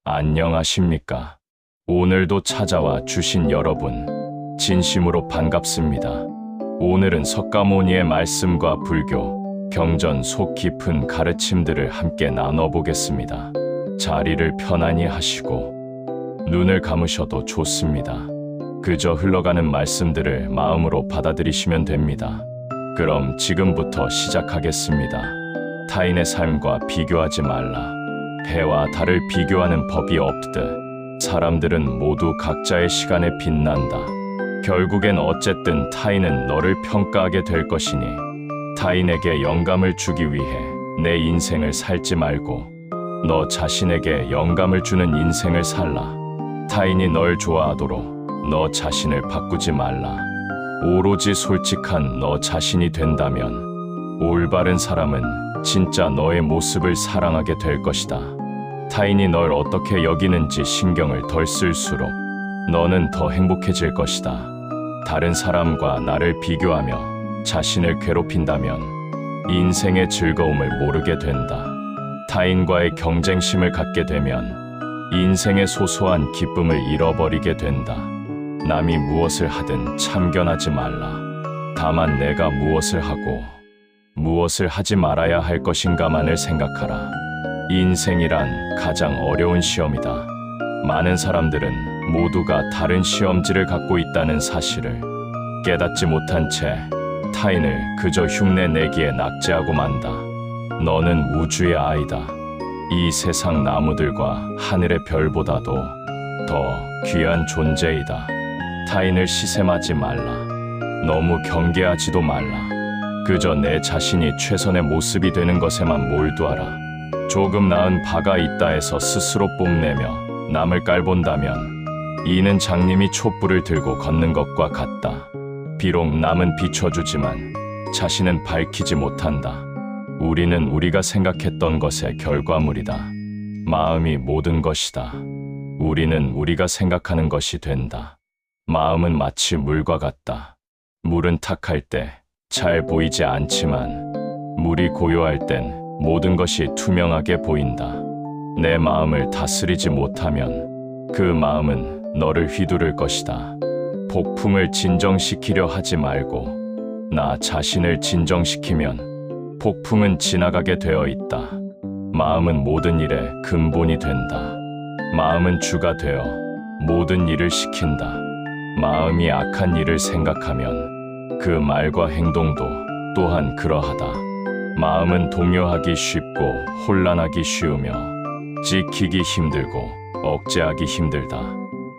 안녕하십니까? 오늘도 찾아와 주신 여러분, 진심으로 반갑습니다. 오늘은 석가모니의 말씀과 불교, 경전 속 깊은 가르침들을 함께 나눠보겠습니다. 자리를 편안히 하시고 눈을 감으셔도 좋습니다. 그저 흘러가는 말씀들을 마음으로 받아들이시면 됩니다. 그럼 지금부터 시작하겠습니다. 타인의 삶과 비교하지 말라. 해와 달을 비교하는 법이 없듯 사람들은 모두 각자의 시간에 빛난다. 결국엔 어쨌든 타인은 너를 평가하게 될 것이니 타인에게 영감을 주기 위해 내 인생을 살지 말고 너 자신에게 영감을 주는 인생을 살라. 타인이 널 좋아하도록 너 자신을 바꾸지 말라. 오로지 솔직한 너 자신이 된다면 올바른 사람은 진짜 너의 모습을 사랑하게 될 것이다. 타인이 널 어떻게 여기는지 신경을 덜 쓸수록 너는 더 행복해질 것이다. 다른 사람과 나를 비교하며 자신을 괴롭힌다면 인생의 즐거움을 모르게 된다. 타인과의 경쟁심을 갖게 되면 인생의 소소한 기쁨을 잃어버리게 된다. 남이 무엇을 하든 참견하지 말라. 다만 내가 무엇을 하고 무엇을 하지 말아야 할 것인가만을 생각하라. 인생이란 가장 어려운 시험이다. 많은 사람들은 모두가 다른 시험지를 갖고 있다는 사실을 깨닫지 못한 채 타인을 그저 흉내내기에 낙제하고 만다. 너는 우주의 아이다. 이 세상 나무들과 하늘의 별보다도 더 귀한 존재이다. 타인을 시샘하지 말라. 너무 경계하지도 말라. 그저 내 자신이 최선의 모습이 되는 것에만 몰두하라. 조금 나은 바가 있다 해서 스스로 뽐내며 남을 깔본다면 이는 장님이 촛불을 들고 걷는 것과 같다. 비록 남은 비춰주지만 자신은 밝히지 못한다. 우리는 우리가 생각했던 것의 결과물이다. 마음이 모든 것이다. 우리는 우리가 생각하는 것이 된다. 마음은 마치 물과 같다. 물은 탁할 때 잘 보이지 않지만 물이 고요할 땐 모든 것이 투명하게 보인다. 내 마음을 다스리지 못하면 그 마음은 너를 휘두를 것이다. 폭풍을 진정시키려 하지 말고 나 자신을 진정시키면 폭풍은 지나가게 되어 있다. 마음은 모든 일의 근본이 된다. 마음은 주가 되어 모든 일을 시킨다. 마음이 악한 일을 생각하면 그 말과 행동도 또한 그러하다. 마음은 동요하기 쉽고 혼란하기 쉬우며 지키기 힘들고 억제하기 힘들다.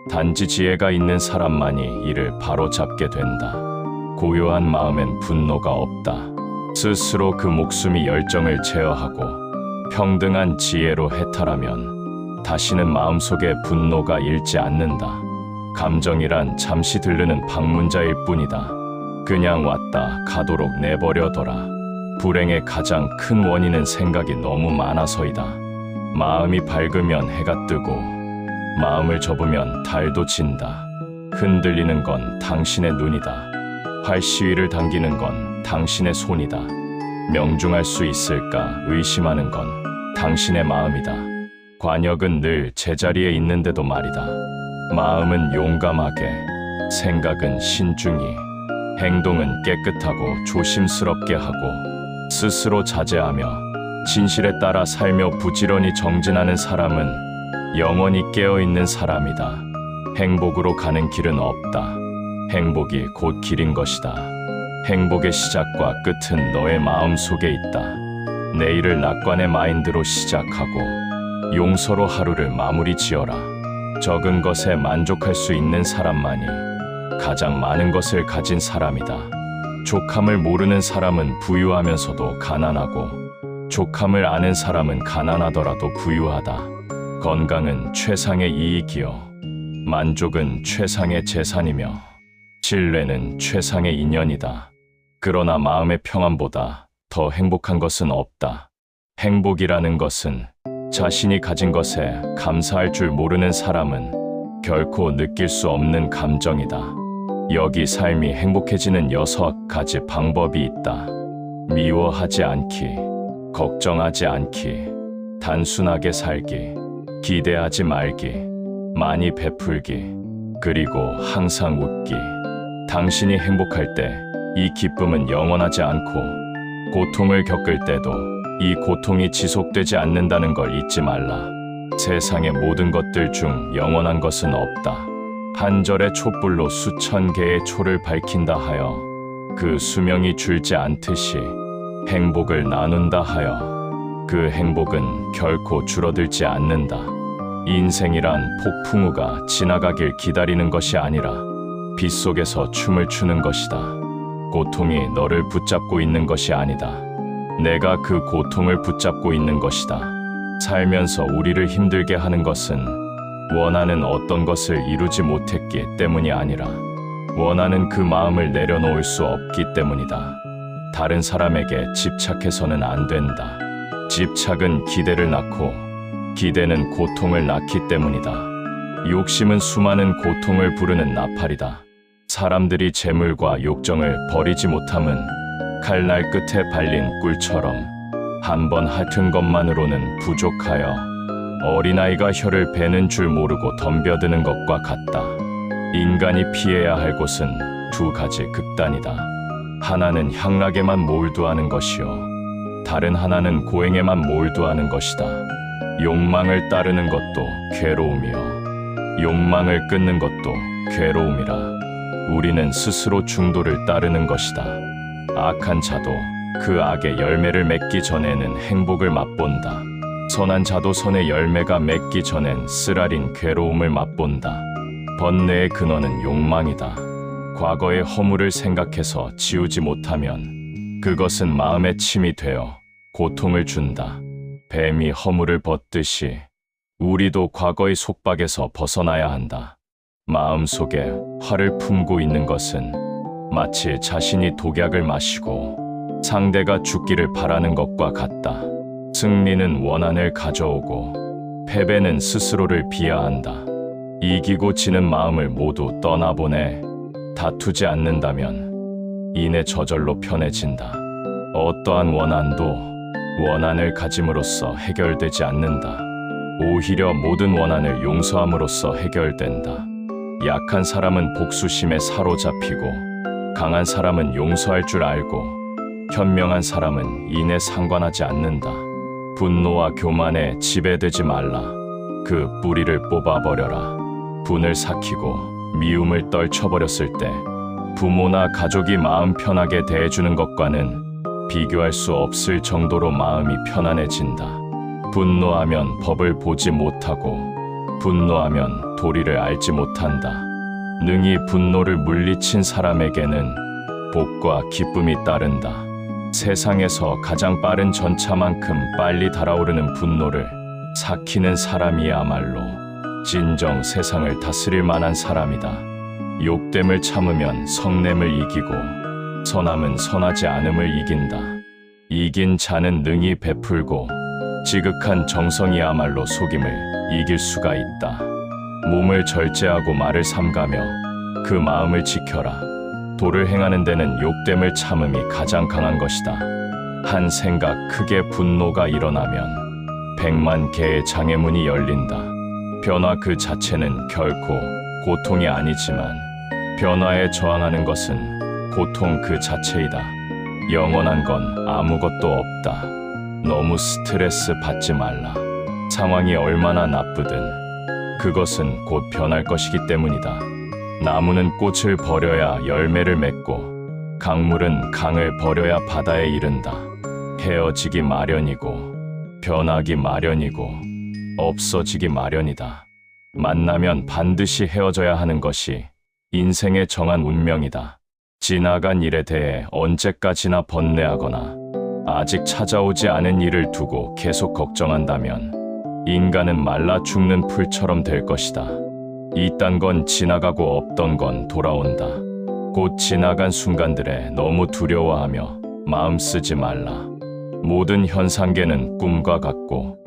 단지 지혜가 있는 사람만이 이를 바로잡게 된다. 고요한 마음엔 분노가 없다. 스스로 그 목숨이 열정을 제어하고 평등한 지혜로 해탈하면 다시는 마음속에 분노가 일지 않는다. 감정이란 잠시 들르는 방문자일 뿐이다. 그냥 왔다 가도록 내버려둬라. 불행의 가장 큰 원인은 생각이 너무 많아서이다. 마음이 밝으면 해가 뜨고 마음을 접으면 달도 진다. 흔들리는 건 당신의 눈이다. 활시위를 당기는 건 당신의 손이다. 명중할 수 있을까 의심하는 건 당신의 마음이다. 관역은 늘 제자리에 있는데도 말이다. 마음은 용감하게, 생각은 신중히, 행동은 깨끗하고 조심스럽게 하고 스스로 자제하며 진실에 따라 살며 부지런히 정진하는 사람은 영원히 깨어있는 사람이다. 행복으로 가는 길은 없다. 행복이 곧 길인 것이다. 행복의 시작과 끝은 너의 마음 속에 있다. 내일을 낙관의 마인드로 시작하고 용서로 하루를 마무리 지어라. 적은 것에 만족할 수 있는 사람만이 가장 많은 것을 가진 사람이다. 족함을 모르는 사람은 부유하면서도 가난하고 족함을 아는 사람은 가난하더라도 부유하다. 건강은 최상의 이익이요. 만족은 최상의 재산이며 신뢰는 최상의 인연이다. 그러나 마음의 평안보다 더 행복한 것은 없다. 행복이라는 것은 자신이 가진 것에 감사할 줄 모르는 사람은 결코 느낄 수 없는 감정이다. 여기 삶이 행복해지는 6가지 방법이 있다. 미워하지 않기, 걱정하지 않기, 단순하게 살기, 기대하지 말기, 많이 베풀기, 그리고 항상 웃기. 당신이 행복할 때 이 기쁨은 영원하지 않고, 고통을 겪을 때도 이 고통이 지속되지 않는다는 걸 잊지 말라. 세상의 모든 것들 중 영원한 것은 없다. 한 절의 촛불로 수천 개의 초를 밝힌다 하여 그 수명이 줄지 않듯이 행복을 나눈다 하여 그 행복은 결코 줄어들지 않는다. 인생이란 폭풍우가 지나가길 기다리는 것이 아니라 빗속에서 춤을 추는 것이다. 고통이 너를 붙잡고 있는 것이 아니다. 내가 그 고통을 붙잡고 있는 것이다. 살면서 우리를 힘들게 하는 것은 원하는 어떤 것을 이루지 못했기 때문이 아니라 원하는 그 마음을 내려놓을 수 없기 때문이다. 다른 사람에게 집착해서는 안 된다. 집착은 기대를 낳고 기대는 고통을 낳기 때문이다. 욕심은 수많은 고통을 부르는 나팔이다. 사람들이 재물과 욕정을 버리지 못함은 칼날 끝에 발린 꿀처럼 한 번 핥은 것만으로는 부족하여 어린아이가 혀를 베는 줄 모르고 덤벼드는 것과 같다. 인간이 피해야 할 곳은 두 가지 극단이다. 하나는 향락에만 몰두하는 것이요, 다른 하나는 고행에만 몰두하는 것이다. 욕망을 따르는 것도 괴로움이요, 욕망을 끊는 것도 괴로움이라. 우리는 스스로 중도를 따르는 것이다. 악한 자도 그 악의 열매를 맺기 전에는 행복을 맛본다. 선한 자도 선의 열매가 맺기 전엔 쓰라린 괴로움을 맛본다. 번뇌의 근원은 욕망이다. 과거의 허물을 생각해서 지우지 못하면 그것은 마음의 침이 되어 고통을 준다. 뱀이 허물을 벗듯이 우리도 과거의 속박에서 벗어나야 한다. 마음속에 화를 품고 있는 것은 마치 자신이 독약을 마시고 상대가 죽기를 바라는 것과 같다. 승리는 원한을 가져오고 패배는 스스로를 비하한다. 이기고 지는 마음을 모두 떠나보내 다투지 않는다면 이내 저절로 편해진다. 어떠한 원한도 원한을 가짐으로써 해결되지 않는다. 오히려 모든 원한을 용서함으로써 해결된다. 약한 사람은 복수심에 사로잡히고 강한 사람은 용서할 줄 알고 현명한 사람은 이내 상관하지 않는다. 분노와 교만에 지배되지 말라. 그 뿌리를 뽑아버려라. 분을 삭히고 미움을 떨쳐버렸을 때 부모나 가족이 마음 편하게 대해주는 것과는 비교할 수 없을 정도로 마음이 편안해진다. 분노하면 법을 보지 못하고 분노하면 도리를 알지 못한다. 능히 분노를 물리친 사람에게는 복과 기쁨이 따른다. 세상에서 가장 빠른 전차만큼 빨리 달아오르는 분노를 삭히는 사람이야말로 진정 세상을 다스릴 만한 사람이다. 욕됨을 참으면 성냄을 이기고 선함은 선하지 않음을 이긴다. 이긴 자는 능히 베풀고 지극한 정성이야말로 속임을 이길 수가 있다. 몸을 절제하고 말을 삼가며 그 마음을 지켜라. 도를 행하는 데는 욕됨을 참음이 가장 강한 것이다. 한 생각 크게 분노가 일어나면 100만 개의 장애문이 열린다. 변화 그 자체는 결코 고통이 아니지만 변화에 저항하는 것은 고통 그 자체이다. 영원한 건 아무것도 없다. 너무 스트레스 받지 말라. 상황이 얼마나 나쁘든 그것은 곧 변할 것이기 때문이다. 나무는 꽃을 버려야 열매를 맺고 강물은 강을 버려야 바다에 이른다. 헤어지기 마련이고 변하기 마련이고 없어지기 마련이다. 만나면 반드시 헤어져야 하는 것이 인생의 정한 운명이다. 지나간 일에 대해 언제까지나 번뇌하거나 아직 찾아오지 않은 일을 두고 계속 걱정한다면 인간은 말라 죽는 풀처럼 될 것이다. 이딴 건 지나가고 없던 건 돌아온다. 곧 지나간 순간들에 너무 두려워하며 마음 쓰지 말라. 모든 현상계는 꿈과 같고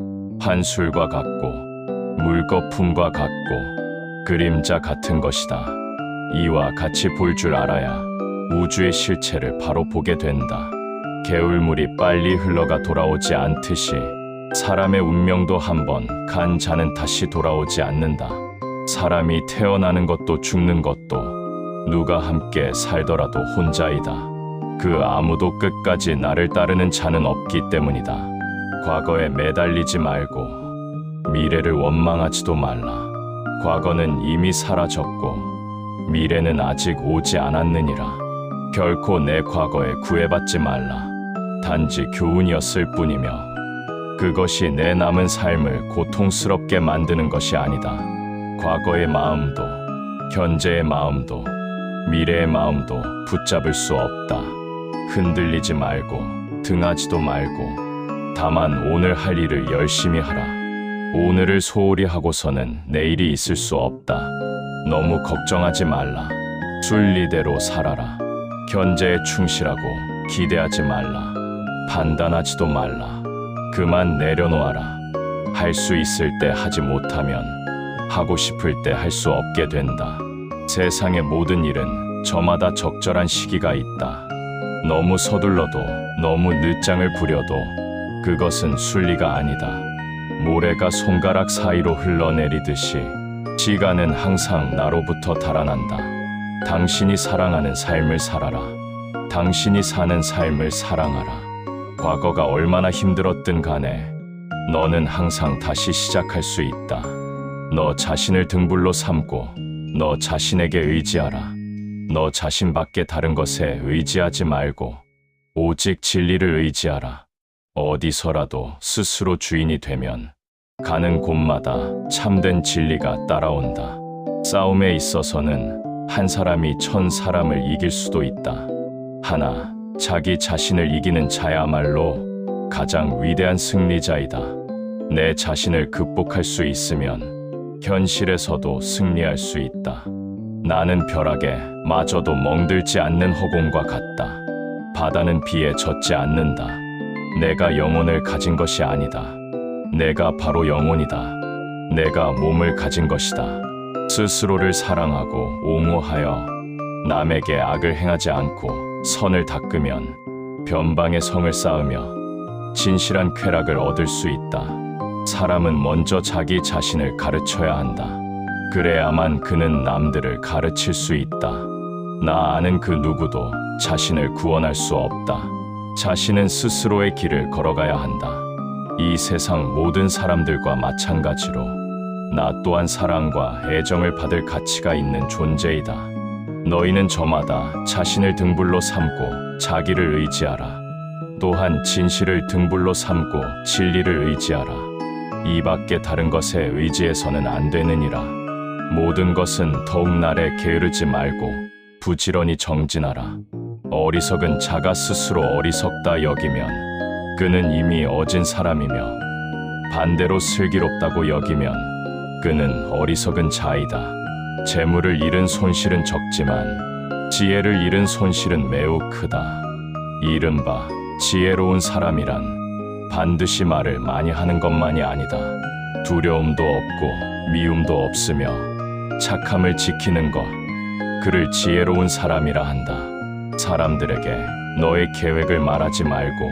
환술과 같고 물거품과 같고 그림자 같은 것이다. 이와 같이 볼 줄 알아야 우주의 실체를 바로 보게 된다. 개울물이 빨리 흘러가 돌아오지 않듯이 사람의 운명도 한번 간 자는 다시 돌아오지 않는다. 사람이 태어나는 것도 죽는 것도 누가 함께 살더라도 혼자이다. 그 아무도 끝까지 나를 따르는 자는 없기 때문이다. 과거에 매달리지 말고 미래를 원망하지도 말라. 과거는 이미 사라졌고 미래는 아직 오지 않았느니라. 결코 내 과거에 구애받지 말라. 단지 교훈이었을 뿐이며 그것이 내 남은 삶을 고통스럽게 만드는 것이 아니다. 과거의 마음도 현재의 마음도 미래의 마음도 붙잡을 수 없다. 흔들리지 말고 등하지도 말고 다만 오늘 할 일을 열심히 하라. 오늘을 소홀히 하고서는 내일이 있을 수 없다. 너무 걱정하지 말라. 순리대로 살아라. 현재에 충실하고 기대하지 말라. 판단하지도 말라. 그만 내려놓아라. 할 수 있을 때 하지 못하면 하고 싶을 때 할 수 없게 된다. 세상의 모든 일은 저마다 적절한 시기가 있다. 너무 서둘러도 너무 늦장을 부려도 그것은 순리가 아니다. 모래가 손가락 사이로 흘러내리듯이 시간은 항상 나로부터 달아난다. 당신이 사랑하는 삶을 살아라. 당신이 사는 삶을 사랑하라. 과거가 얼마나 힘들었든 간에 너는 항상 다시 시작할 수 있다. 너 자신을 등불로 삼고 너 자신에게 의지하라. 너 자신밖에 다른 것에 의지하지 말고 오직 진리를 의지하라. 어디서라도 스스로 주인이 되면 가는 곳마다 참된 진리가 따라온다. 싸움에 있어서는 한 사람이 1000사람을 이길 수도 있다. 하나, 자기 자신을 이기는 자야말로 가장 위대한 승리자이다. 내 자신을 극복할 수 있으면 현실에서도 승리할 수 있다. 나는 벼락에 마저도 멍들지 않는 허공과 같다. 바다는 비에 젖지 않는다. 내가 영혼을 가진 것이 아니다. 내가 바로 영혼이다. 내가 몸을 가진 것이다. 스스로를 사랑하고 옹호하여 남에게 악을 행하지 않고 선을 닦으면 변방의 성을 쌓으며 진실한 쾌락을 얻을 수 있다. 사람은 먼저 자기 자신을 가르쳐야 한다. 그래야만 그는 남들을 가르칠 수 있다. 나 아는 그 누구도 자신을 구원할 수 없다. 자신은 스스로의 길을 걸어가야 한다. 이 세상 모든 사람들과 마찬가지로 나 또한 사랑과 애정을 받을 가치가 있는 존재이다. 너희는 저마다 자신을 등불로 삼고 자기를 의지하라. 또한 진실을 등불로 삼고 진리를 의지하라. 이 밖에 다른 것에 의지해서는 안 되느니라. 모든 것은 더욱 날에 게으르지 말고 부지런히 정진하라. 어리석은 자가 스스로 어리석다 여기면 그는 이미 어진 사람이며 반대로 슬기롭다고 여기면 그는 어리석은 자이다. 재물을 잃은 손실은 적지만 지혜를 잃은 손실은 매우 크다. 이른바 지혜로운 사람이란 반드시 말을 많이 하는 것만이 아니다. 두려움도 없고 미움도 없으며 착함을 지키는 것, 그를 지혜로운 사람이라 한다. 사람들에게 너의 계획을 말하지 말고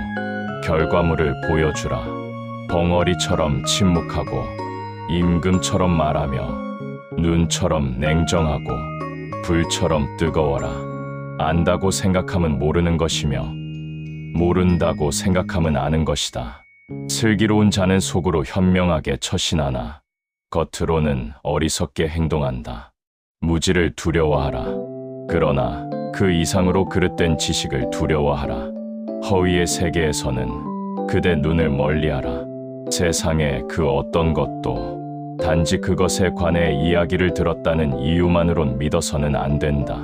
결과물을 보여주라. 벙어리처럼 침묵하고 임금처럼 말하며 눈처럼 냉정하고 불처럼 뜨거워라. 안다고 생각하면 모르는 것이며 모른다고 생각하면 아는 것이다. 슬기로운 자는 속으로 현명하게 처신하나 겉으로는 어리석게 행동한다. 무지를 두려워하라. 그러나 그 이상으로 그릇된 지식을 두려워하라. 허위의 세계에서는 그대 눈을 멀리하라. 세상의 그 어떤 것도 단지 그것에 관해 이야기를 들었다는 이유만으론 믿어서는 안 된다.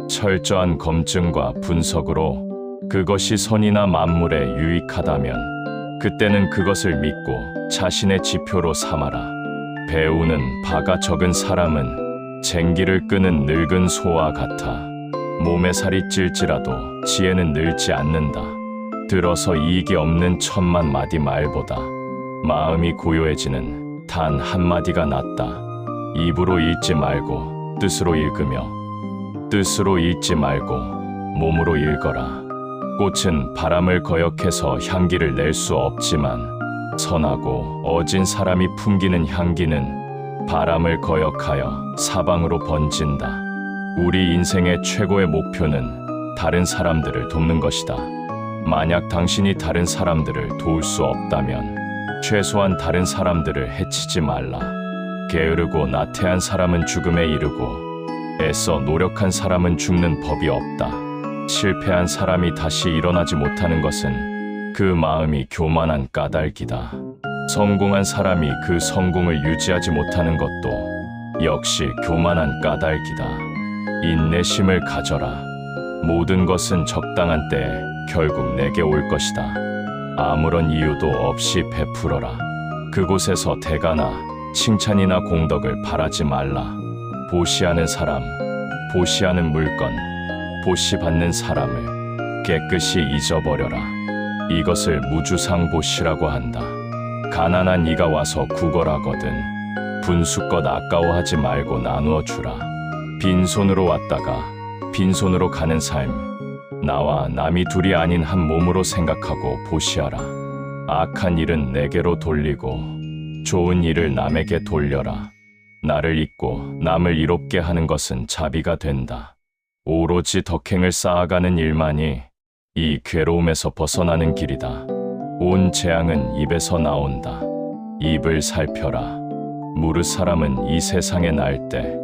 철저한 검증과 분석으로 그것이 선이나 만물에 유익하다면 그때는 그것을 믿고 자신의 지표로 삼아라. 배우는 바가 적은 사람은 쟁기를 끄는 늙은 소와 같아. 몸에 살이 찔지라도 지혜는 늘지 않는다. 들어서 이익이 없는 1000만 마디 말보다 마음이 고요해지는 단 한마디가 낫다. 입으로 읽지 말고 뜻으로 읽으며 뜻으로 읽지 말고 몸으로 읽어라. 꽃은 바람을 거역해서 향기를 낼 수 없지만 선하고 어진 사람이 풍기는 향기는 바람을 거역하여 사방으로 번진다. 우리 인생의 최고의 목표는 다른 사람들을 돕는 것이다. 만약 당신이 다른 사람들을 도울 수 없다면 최소한 다른 사람들을 해치지 말라. 게으르고 나태한 사람은 죽음에 이르고 애써 노력한 사람은 죽는 법이 없다. 실패한 사람이 다시 일어나지 못하는 것은 그 마음이 교만한 까닭이다. 성공한 사람이 그 성공을 유지하지 못하는 것도 역시 교만한 까닭이다. 인내심을 가져라. 모든 것은 적당한 때에 결국 내게 올 것이다. 아무런 이유도 없이 베풀어라. 그곳에서 대가나 칭찬이나 공덕을 바라지 말라. 보시하는 사람, 보시하는 물건, 보시받는 사람을 깨끗이 잊어버려라. 이것을 무주상보시라고 한다. 가난한 이가 와서 구걸하거든 분수껏 아까워하지 말고 나누어 주라. 빈손으로 왔다가 빈손으로 가는 삶, 나와 남이 둘이 아닌 한 몸으로 생각하고 보시하라. 악한 일은 내게로 돌리고 좋은 일을 남에게 돌려라. 나를 잊고 남을 이롭게 하는 것은 자비가 된다. 오로지 덕행을 쌓아가는 일만이 이 괴로움에서 벗어나는 길이다. 온 재앙은 입에서 나온다. 입을 살펴라. 무릇 사람은 이 세상에 날 때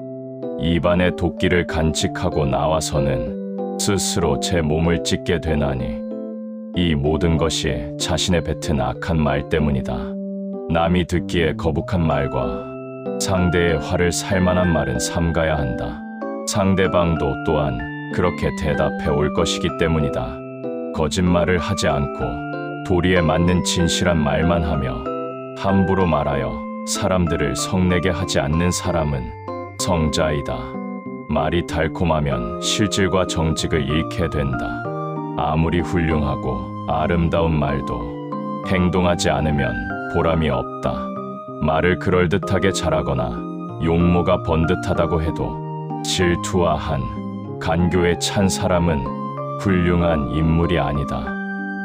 입안의 도끼를 간직하고 나와서는 스스로 제 몸을 찢게 되나니 이 모든 것이 자신의 뱉은 악한 말 때문이다. 남이 듣기에 거북한 말과 상대의 화를 살만한 말은 삼가야 한다. 상대방도 또한 그렇게 대답해 올 것이기 때문이다. 거짓말을 하지 않고 도리에 맞는 진실한 말만 하며 함부로 말하여 사람들을 성내게 하지 않는 사람은 성자이다. 말이 달콤하면 실질과 정직을 잃게 된다. 아무리 훌륭하고 아름다운 말도 행동하지 않으면 보람이 없다. 말을 그럴듯하게 잘하거나 용모가 번듯하다고 해도 질투와 한, 간교에 찬 사람은 훌륭한 인물이 아니다.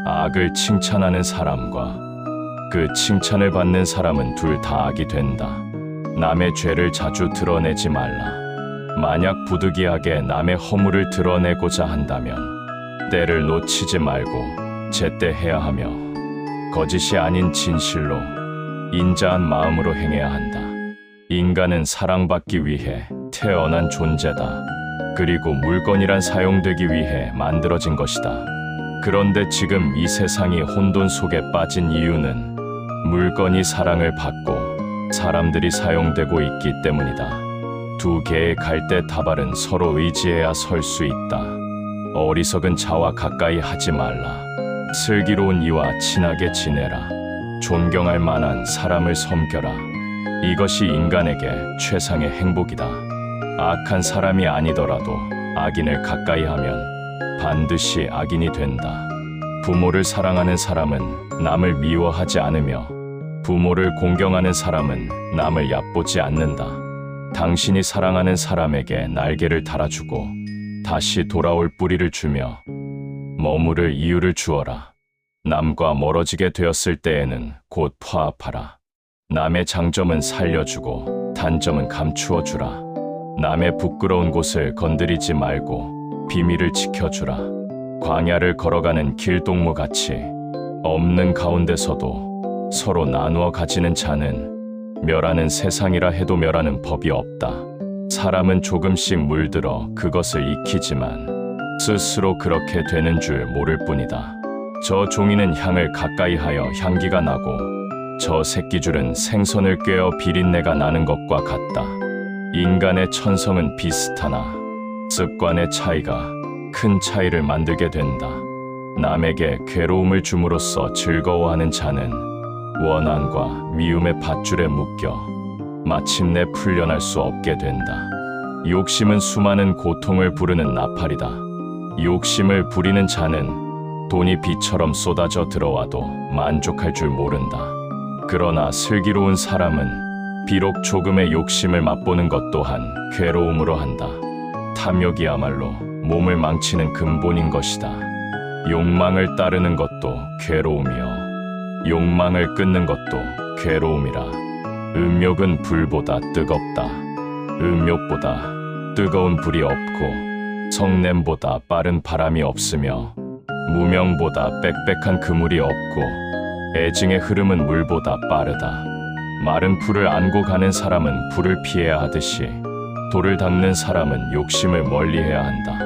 악을 칭찬하는 사람과 그 칭찬을 받는 사람은 둘 다 악이 된다. 남의 죄를 자주 드러내지 말라. 만약 부득이하게 남의 허물을 드러내고자 한다면 때를 놓치지 말고 제때 해야 하며 거짓이 아닌 진실로 인자한 마음으로 행해야 한다. 인간은 사랑받기 위해 태어난 존재다. 그리고 물건이란 사용되기 위해 만들어진 것이다. 그런데 지금 이 세상이 혼돈 속에 빠진 이유는 물건이 사랑을 받고 사람들이 사용되고 있기 때문이다. 두 개의 갈대 다발은 서로 의지해야 설 수 있다. 어리석은 자와 가까이 하지 말라. 슬기로운 이와 친하게 지내라. 존경할 만한 사람을 섬겨라. 이것이 인간에게 최상의 행복이다. 악한 사람이 아니더라도 악인을 가까이 하면 반드시 악인이 된다. 부모를 사랑하는 사람은 남을 미워하지 않으며 부모를 공경하는 사람은 남을 얕보지 않는다. 당신이 사랑하는 사람에게 날개를 달아주고 다시 돌아올 뿌리를 주며 머무를 이유를 주어라. 남과 멀어지게 되었을 때에는 곧 화합하라. 남의 장점은 살려주고 단점은 감추어주라. 남의 부끄러운 곳을 건드리지 말고 비밀을 지켜주라. 광야를 걸어가는 길동무같이 없는 가운데서도 서로 나누어 가지는 자는 멸하는 세상이라 해도 멸하는 법이 없다. 사람은 조금씩 물들어 그것을 익히지만 스스로 그렇게 되는 줄 모를 뿐이다. 저 종이는 향을 가까이 하여 향기가 나고 저 새끼줄은 생선을 꿰어 비린내가 나는 것과 같다. 인간의 천성은 비슷하나 습관의 차이가 큰 차이를 만들게 된다. 남에게 괴로움을 줌으로써 즐거워하는 자는 원한과 미움의 밧줄에 묶여 마침내 풀려날 수 없게 된다. 욕심은 수많은 고통을 부르는 나팔이다. 욕심을 부리는 자는 돈이 비처럼 쏟아져 들어와도 만족할 줄 모른다. 그러나 슬기로운 사람은 비록 조금의 욕심을 맛보는 것 또한 괴로움으로 한다. 탐욕이야말로 몸을 망치는 근본인 것이다. 욕망을 따르는 것도 괴로움이요 욕망을 끊는 것도 괴로움이라. 음욕은 불보다 뜨겁다. 음욕보다 뜨거운 불이 없고 성냄보다 빠른 바람이 없으며 무명보다 빽빽한 그물이 없고 애증의 흐름은 물보다 빠르다. 마른 풀을 안고 가는 사람은 불을 피해야 하듯이 돌을 닦는 사람은 욕심을 멀리해야 한다.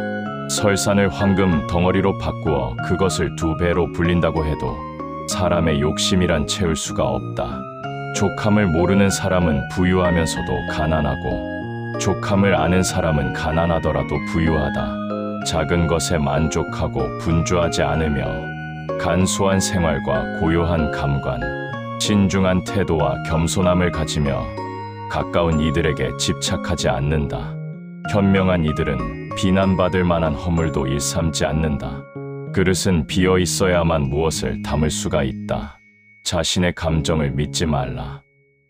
설산을 황금 덩어리로 바꾸어 그것을 2배로 불린다고 해도 사람의 욕심이란 채울 수가 없다. 족함을 모르는 사람은 부유하면서도 가난하고 족함을 아는 사람은 가난하더라도 부유하다. 작은 것에 만족하고 분주하지 않으며 간소한 생활과 고요한 감관, 신중한 태도와 겸손함을 가지며 가까운 이들에게 집착하지 않는다. 현명한 이들은 비난받을 만한 허물도 일삼지 않는다. 그릇은 비어 있어야만 무엇을 담을 수가 있다. 자신의 감정을 믿지 말라.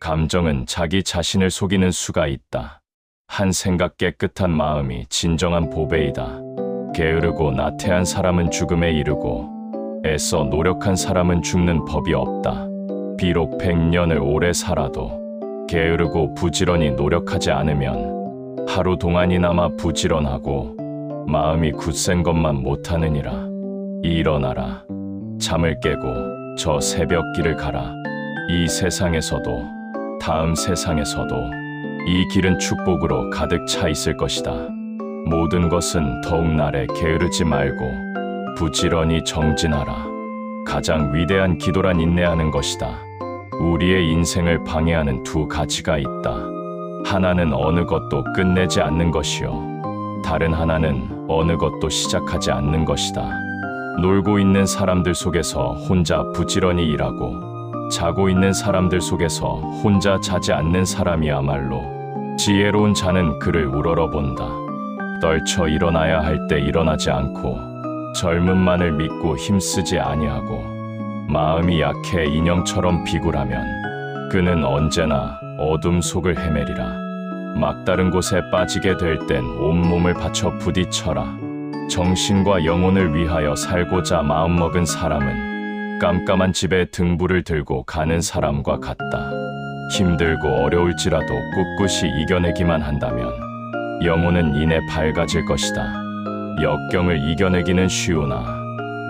감정은 자기 자신을 속이는 수가 있다. 한 생각 깨끗한 마음이 진정한 보배이다. 게으르고 나태한 사람은 죽음에 이르고 애써 노력한 사람은 죽는 법이 없다. 비록 100년을 오래 살아도 게으르고 부지런히 노력하지 않으면 하루 동안이나마 부지런하고 마음이 굳센 것만 못하느니라. 일어나라. 잠을 깨고 저 새벽길을 가라. 이 세상에서도 다음 세상에서도 이 길은 축복으로 가득 차 있을 것이다. 모든 것은 더욱 날에 게으르지 말고 부지런히 정진하라. 가장 위대한 기도란 인내하는 것이다. 우리의 인생을 방해하는 2가지가 있다. 하나는 어느 것도 끝내지 않는 것이요, 다른 하나는 어느 것도 시작하지 않는 것이다. 놀고 있는 사람들 속에서 혼자 부지런히 일하고 자고 있는 사람들 속에서 혼자 자지 않는 사람이야말로 지혜로운 자는 그를 우러러 본다. 떨쳐 일어나야 할 때 일어나지 않고 젊음만을 믿고 힘쓰지 아니하고 마음이 약해 인형처럼 비굴하면 그는 언제나 어둠 속을 헤매리라. 막다른 곳에 빠지게 될 땐 온몸을 바쳐 부딪혀라. 정신과 영혼을 위하여 살고자 마음먹은 사람은 깜깜한 집에 등불을 들고 가는 사람과 같다. 힘들고 어려울지라도 꿋꿋이 이겨내기만 한다면 영혼은 이내 밝아질 것이다. 역경을 이겨내기는 쉬우나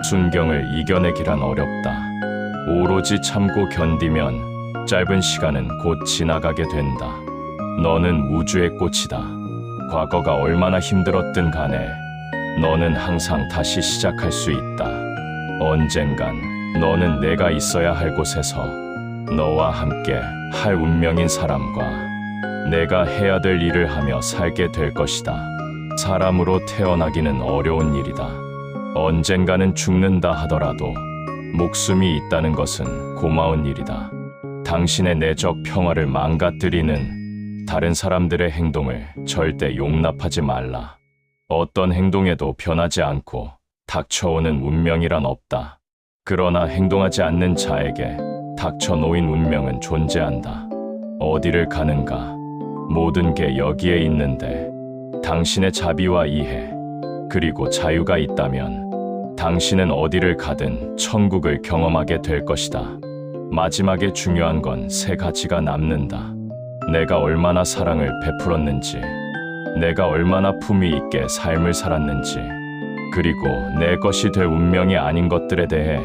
순경을 이겨내기란 어렵다. 오로지 참고 견디면 짧은 시간은 곧 지나가게 된다. 너는 우주의 꽃이다. 과거가 얼마나 힘들었든 간에 너는 항상 다시 시작할 수 있다. 언젠간 너는 내가 있어야 할 곳에서 너와 함께 할 운명인 사람과 내가 해야 될 일을 하며 살게 될 것이다. 사람으로 태어나기는 어려운 일이다. 언젠가는 죽는다 하더라도 목숨이 있다는 것은 고마운 일이다. 당신의 내적 평화를 망가뜨리는 다른 사람들의 행동을 절대 용납하지 말라. 어떤 행동에도 변하지 않고 닥쳐오는 운명이란 없다. 그러나 행동하지 않는 자에게 닥쳐놓인 운명은 존재한다. 어디를 가는가? 모든 게 여기에 있는데 당신의 자비와 이해 그리고 자유가 있다면 당신은 어디를 가든 천국을 경험하게 될 것이다. 마지막에 중요한 건 3가지가 남는다. 내가 얼마나 사랑을 베풀었는지, 내가 얼마나 품위 있게 삶을 살았는지, 그리고 내 것이 될 운명이 아닌 것들에 대해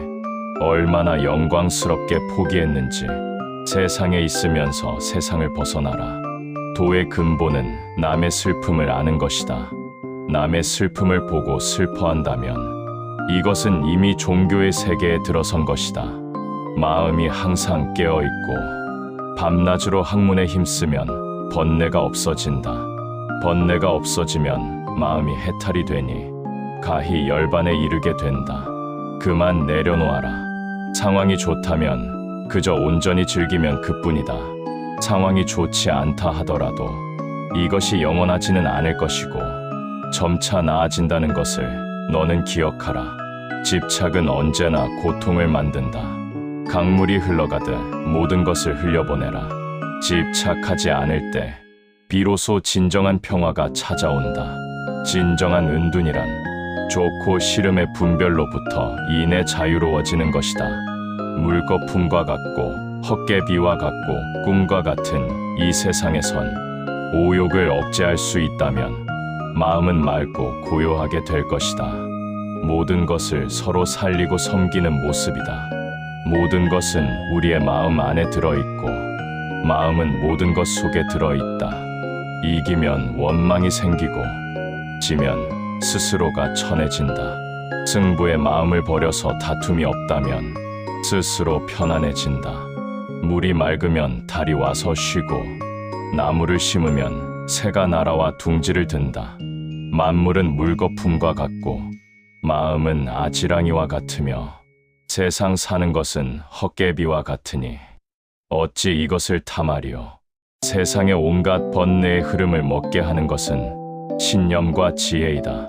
얼마나 영광스럽게 포기했는지. 세상에 있으면서 세상을 벗어나라. 도의 근본은 남의 슬픔을 아는 것이다. 남의 슬픔을 보고 슬퍼한다면 이것은 이미 종교의 세계에 들어선 것이다. 마음이 항상 깨어있고 밤낮으로 학문에 힘쓰면 번뇌가 없어진다. 번뇌가 없어지면 마음이 해탈이 되니 가히 열반에 이르게 된다. 그만 내려놓아라. 상황이 좋다면 그저 온전히 즐기면 그뿐이다. 상황이 좋지 않다 하더라도 이것이 영원하지는 않을 것이고 점차 나아진다는 것을 너는 기억하라. 집착은 언제나 고통을 만든다. 강물이 흘러가듯 모든 것을 흘려보내라. 집착하지 않을 때 비로소 진정한 평화가 찾아온다. 진정한 은둔이란 좋고 싫음의 분별로부터 이내 자유로워지는 것이다. 물거품과 같고 헛개비와 같고 꿈과 같은 이 세상에선 오욕을 억제할 수 있다면 마음은 맑고 고요하게 될 것이다. 모든 것을 서로 살리고 섬기는 모습이다. 모든 것은 우리의 마음 안에 들어있고 마음은 모든 것 속에 들어있다. 이기면 원망이 생기고 지면 스스로가 천해진다. 승부의 마음을 버려서 다툼이 없다면 스스로 편안해진다. 물이 맑으면 달이 와서 쉬고 나무를 심으면 새가 날아와 둥지를 든다. 만물은 물거품과 같고 마음은 아지랑이와 같으며 세상 사는 것은 헛개비와 같으니 어찌 이것을 탐하리요. 세상의 온갖 번뇌의 흐름을 먹게 하는 것은 신념과 지혜이다.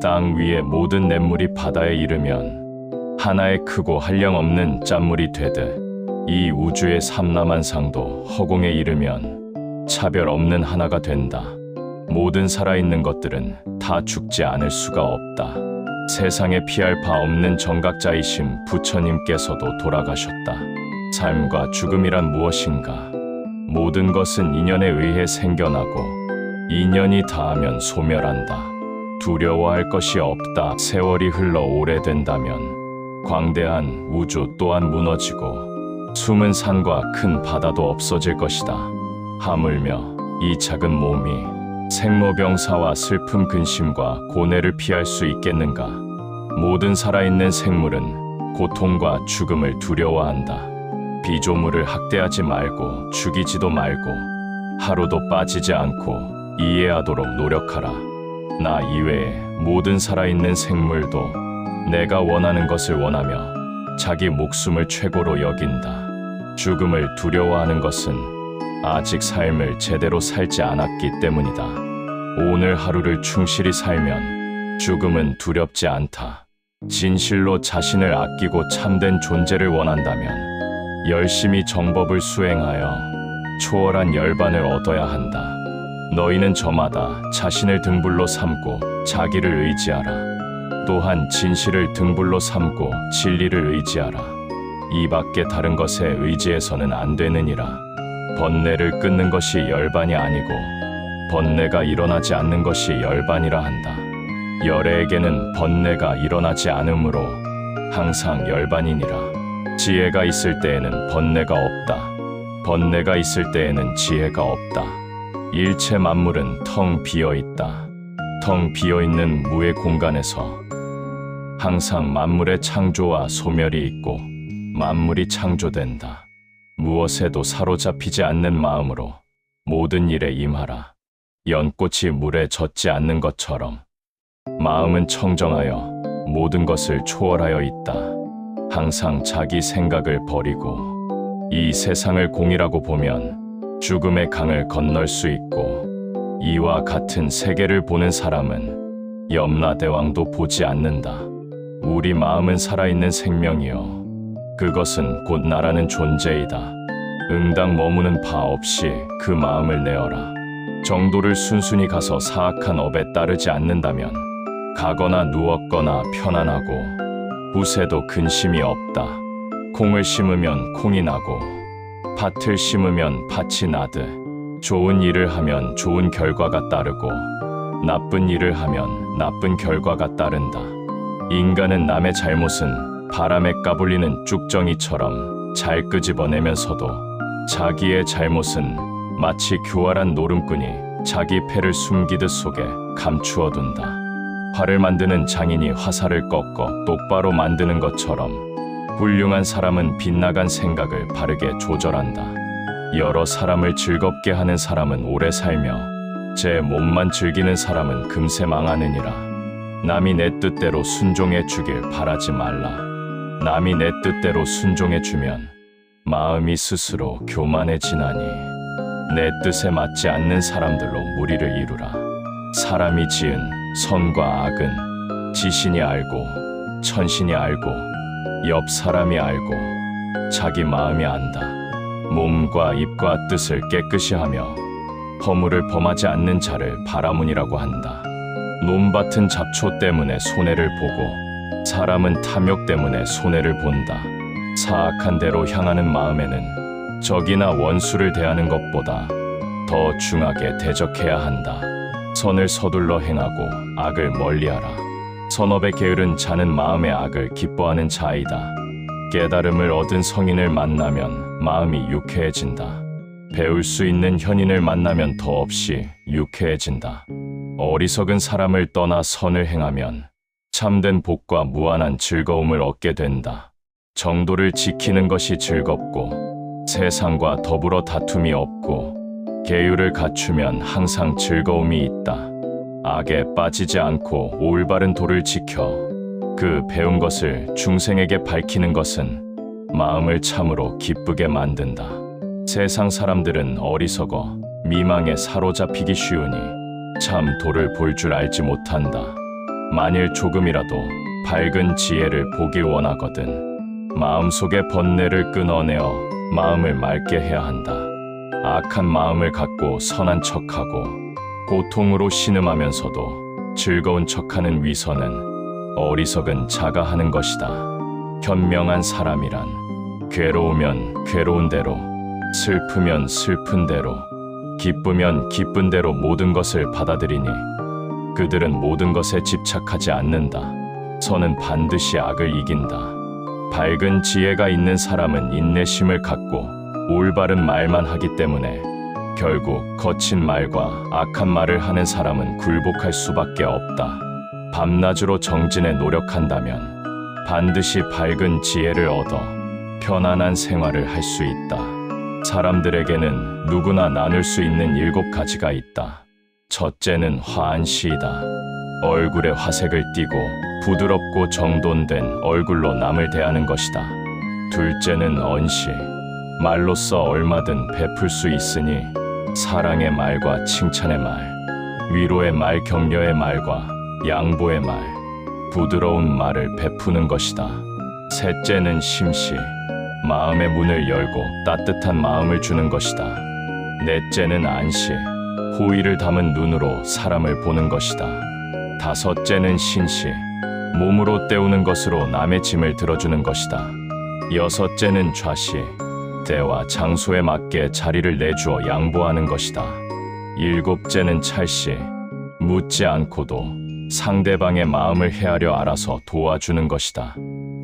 땅 위의 모든 냇물이 바다에 이르면 하나의 크고 한량없는 짠물이 되듯 이 우주의 삼라만상도 허공에 이르면 차별 없는 하나가 된다. 모든 살아있는 것들은 다 죽지 않을 수가 없다. 세상에 피할 바 없는 정각자이신 부처님께서도 돌아가셨다. 삶과 죽음이란 무엇인가? 모든 것은 인연에 의해 생겨나고 인연이 닿으면 소멸한다. 두려워할 것이 없다. 세월이 흘러 오래된다면 광대한 우주 또한 무너지고 숨은 산과 큰 바다도 없어질 것이다. 하물며 이 작은 몸이 생로병사와 슬픔 근심과 고뇌를 피할 수 있겠는가? 모든 살아있는 생물은 고통과 죽음을 두려워한다. 피조물을 학대하지 말고 죽이지도 말고 하루도 빠지지 않고 이해하도록 노력하라. 나 이외에 모든 살아있는 생물도 내가 원하는 것을 원하며 자기 목숨을 최고로 여긴다. 죽음을 두려워하는 것은 아직 삶을 제대로 살지 않았기 때문이다. 오늘 하루를 충실히 살면 죽음은 두렵지 않다. 진실로 자신을 아끼고 참된 존재를 원한다면 열심히 정법을 수행하여 초월한 열반을 얻어야 한다. 너희는 저마다 자신을 등불로 삼고 자기를 의지하라. 또한 진실을 등불로 삼고 진리를 의지하라. 이 밖에 다른 것에 의지해서는 안 되느니라. 번뇌를 끊는 것이 열반이 아니고 번뇌가 일어나지 않는 것이 열반이라 한다. 열애에게는 번뇌가 일어나지 않으므로 항상 열반이니라. 지혜가 있을 때에는 번뇌가 없다. 번뇌가 있을 때에는 지혜가 없다. 일체 만물은 텅 비어 있다. 텅 비어 있는 무의 공간에서 항상 만물의 창조와 소멸이 있고 만물이 창조된다. 무엇에도 사로잡히지 않는 마음으로 모든 일에 임하라. 연꽃이 물에 젖지 않는 것처럼 마음은 청정하여 모든 것을 초월하여 있다. 항상 자기 생각을 버리고 이 세상을 공이라고 보면 죽음의 강을 건널 수 있고 이와 같은 세계를 보는 사람은 염라대왕도 보지 않는다. 우리 마음은 살아있는 생명이요 그것은 곧 나라는 존재이다. 응당 머무는 바 없이 그 마음을 내어라. 정도를 순순히 가서 사악한 업에 따르지 않는다면 가거나 누웠거나 편안하고 붓에도 근심이 없다. 콩을 심으면 콩이 나고 밭을 심으면 밭이 나듯 좋은 일을 하면 좋은 결과가 따르고 나쁜 일을 하면 나쁜 결과가 따른다. 인간은 남의 잘못은 바람에 까불리는 쭉정이처럼 잘 끄집어내면서도 자기의 잘못은 마치 교활한 노름꾼이 자기 패를 숨기듯 속에 감추어둔다. 활을 만드는 장인이 화살을 꺾어 똑바로 만드는 것처럼 훌륭한 사람은 빗나간 생각을 바르게 조절한다. 여러 사람을 즐겁게 하는 사람은 오래 살며 제 몸만 즐기는 사람은 금세 망하느니라. 남이 내 뜻대로 순종해 주길 바라지 말라. 남이 내 뜻대로 순종해 주면 마음이 스스로 교만해지나니 내 뜻에 맞지 않는 사람들로 무리를 이루라. 사람이 지은 선과 악은 지신이 알고 천신이 알고 옆 사람이 알고 자기 마음이 안다. 몸과 입과 뜻을 깨끗이 하며 허물을 범하지 않는 자를 바라문이라고 한다. 논밭은 잡초 때문에 손해를 보고 사람은 탐욕 때문에 손해를 본다. 사악한 대로 향하는 마음에는 적이나 원수를 대하는 것보다 더 중하게 대적해야 한다. 선을 서둘러 행하고 악을 멀리하라. 선업에 게으른 자는 마음의 악을 기뻐하는 자이다. 깨달음을 얻은 성인을 만나면 마음이 유쾌해진다. 배울 수 있는 현인을 만나면 더없이 유쾌해진다. 어리석은 사람을 떠나 선을 행하면 참된 복과 무한한 즐거움을 얻게 된다. 정도를 지키는 것이 즐겁고 세상과 더불어 다툼이 없고 계율을 갖추면 항상 즐거움이 있다. 악에 빠지지 않고 올바른 도를 지켜 그 배운 것을 중생에게 밝히는 것은 마음을 참으로 기쁘게 만든다. 세상 사람들은 어리석어 미망에 사로잡히기 쉬우니 참 도를 볼 줄 알지 못한다. 만일 조금이라도 밝은 지혜를 보길 원하거든 마음속의 번뇌를 끊어내어 마음을 맑게 해야 한다. 악한 마음을 갖고 선한 척하고 고통으로 신음하면서도 즐거운 척하는 위선은 어리석은 자가 하는 것이다. 현명한 사람이란 괴로우면 괴로운 대로, 슬프면 슬픈 대로, 기쁘면 기쁜 대로 모든 것을 받아들이니 그들은 모든 것에 집착하지 않는다. 선은 반드시 악을 이긴다. 밝은 지혜가 있는 사람은 인내심을 갖고 올바른 말만 하기 때문에 결국 거친 말과 악한 말을 하는 사람은 굴복할 수밖에 없다. 밤낮으로 정진에 노력한다면 반드시 밝은 지혜를 얻어 편안한 생활을 할 수 있다. 사람들에게는 누구나 나눌 수 있는 7가지가 있다. 첫째는 화한시이다. 얼굴에 화색을 띠고 부드럽고 정돈된 얼굴로 남을 대하는 것이다. 둘째는 언시. 말로써 얼마든 베풀 수 있으니 사랑의 말과 칭찬의 말, 위로의 말, 격려의 말과 양보의 말, 부드러운 말을 베푸는 것이다. 셋째는 심시. 마음의 문을 열고 따뜻한 마음을 주는 것이다. 넷째는 안시. 호의를 담은 눈으로 사람을 보는 것이다. 다섯째는 신시. 몸으로 때우는 것으로 남의 짐을 들어주는 것이다. 여섯째는 좌시. 때와 장소에 맞게 자리를 내주어 양보하는 것이다. 일곱째는 찰시. 묻지 않고도 상대방의 마음을 헤아려 알아서 도와주는 것이다.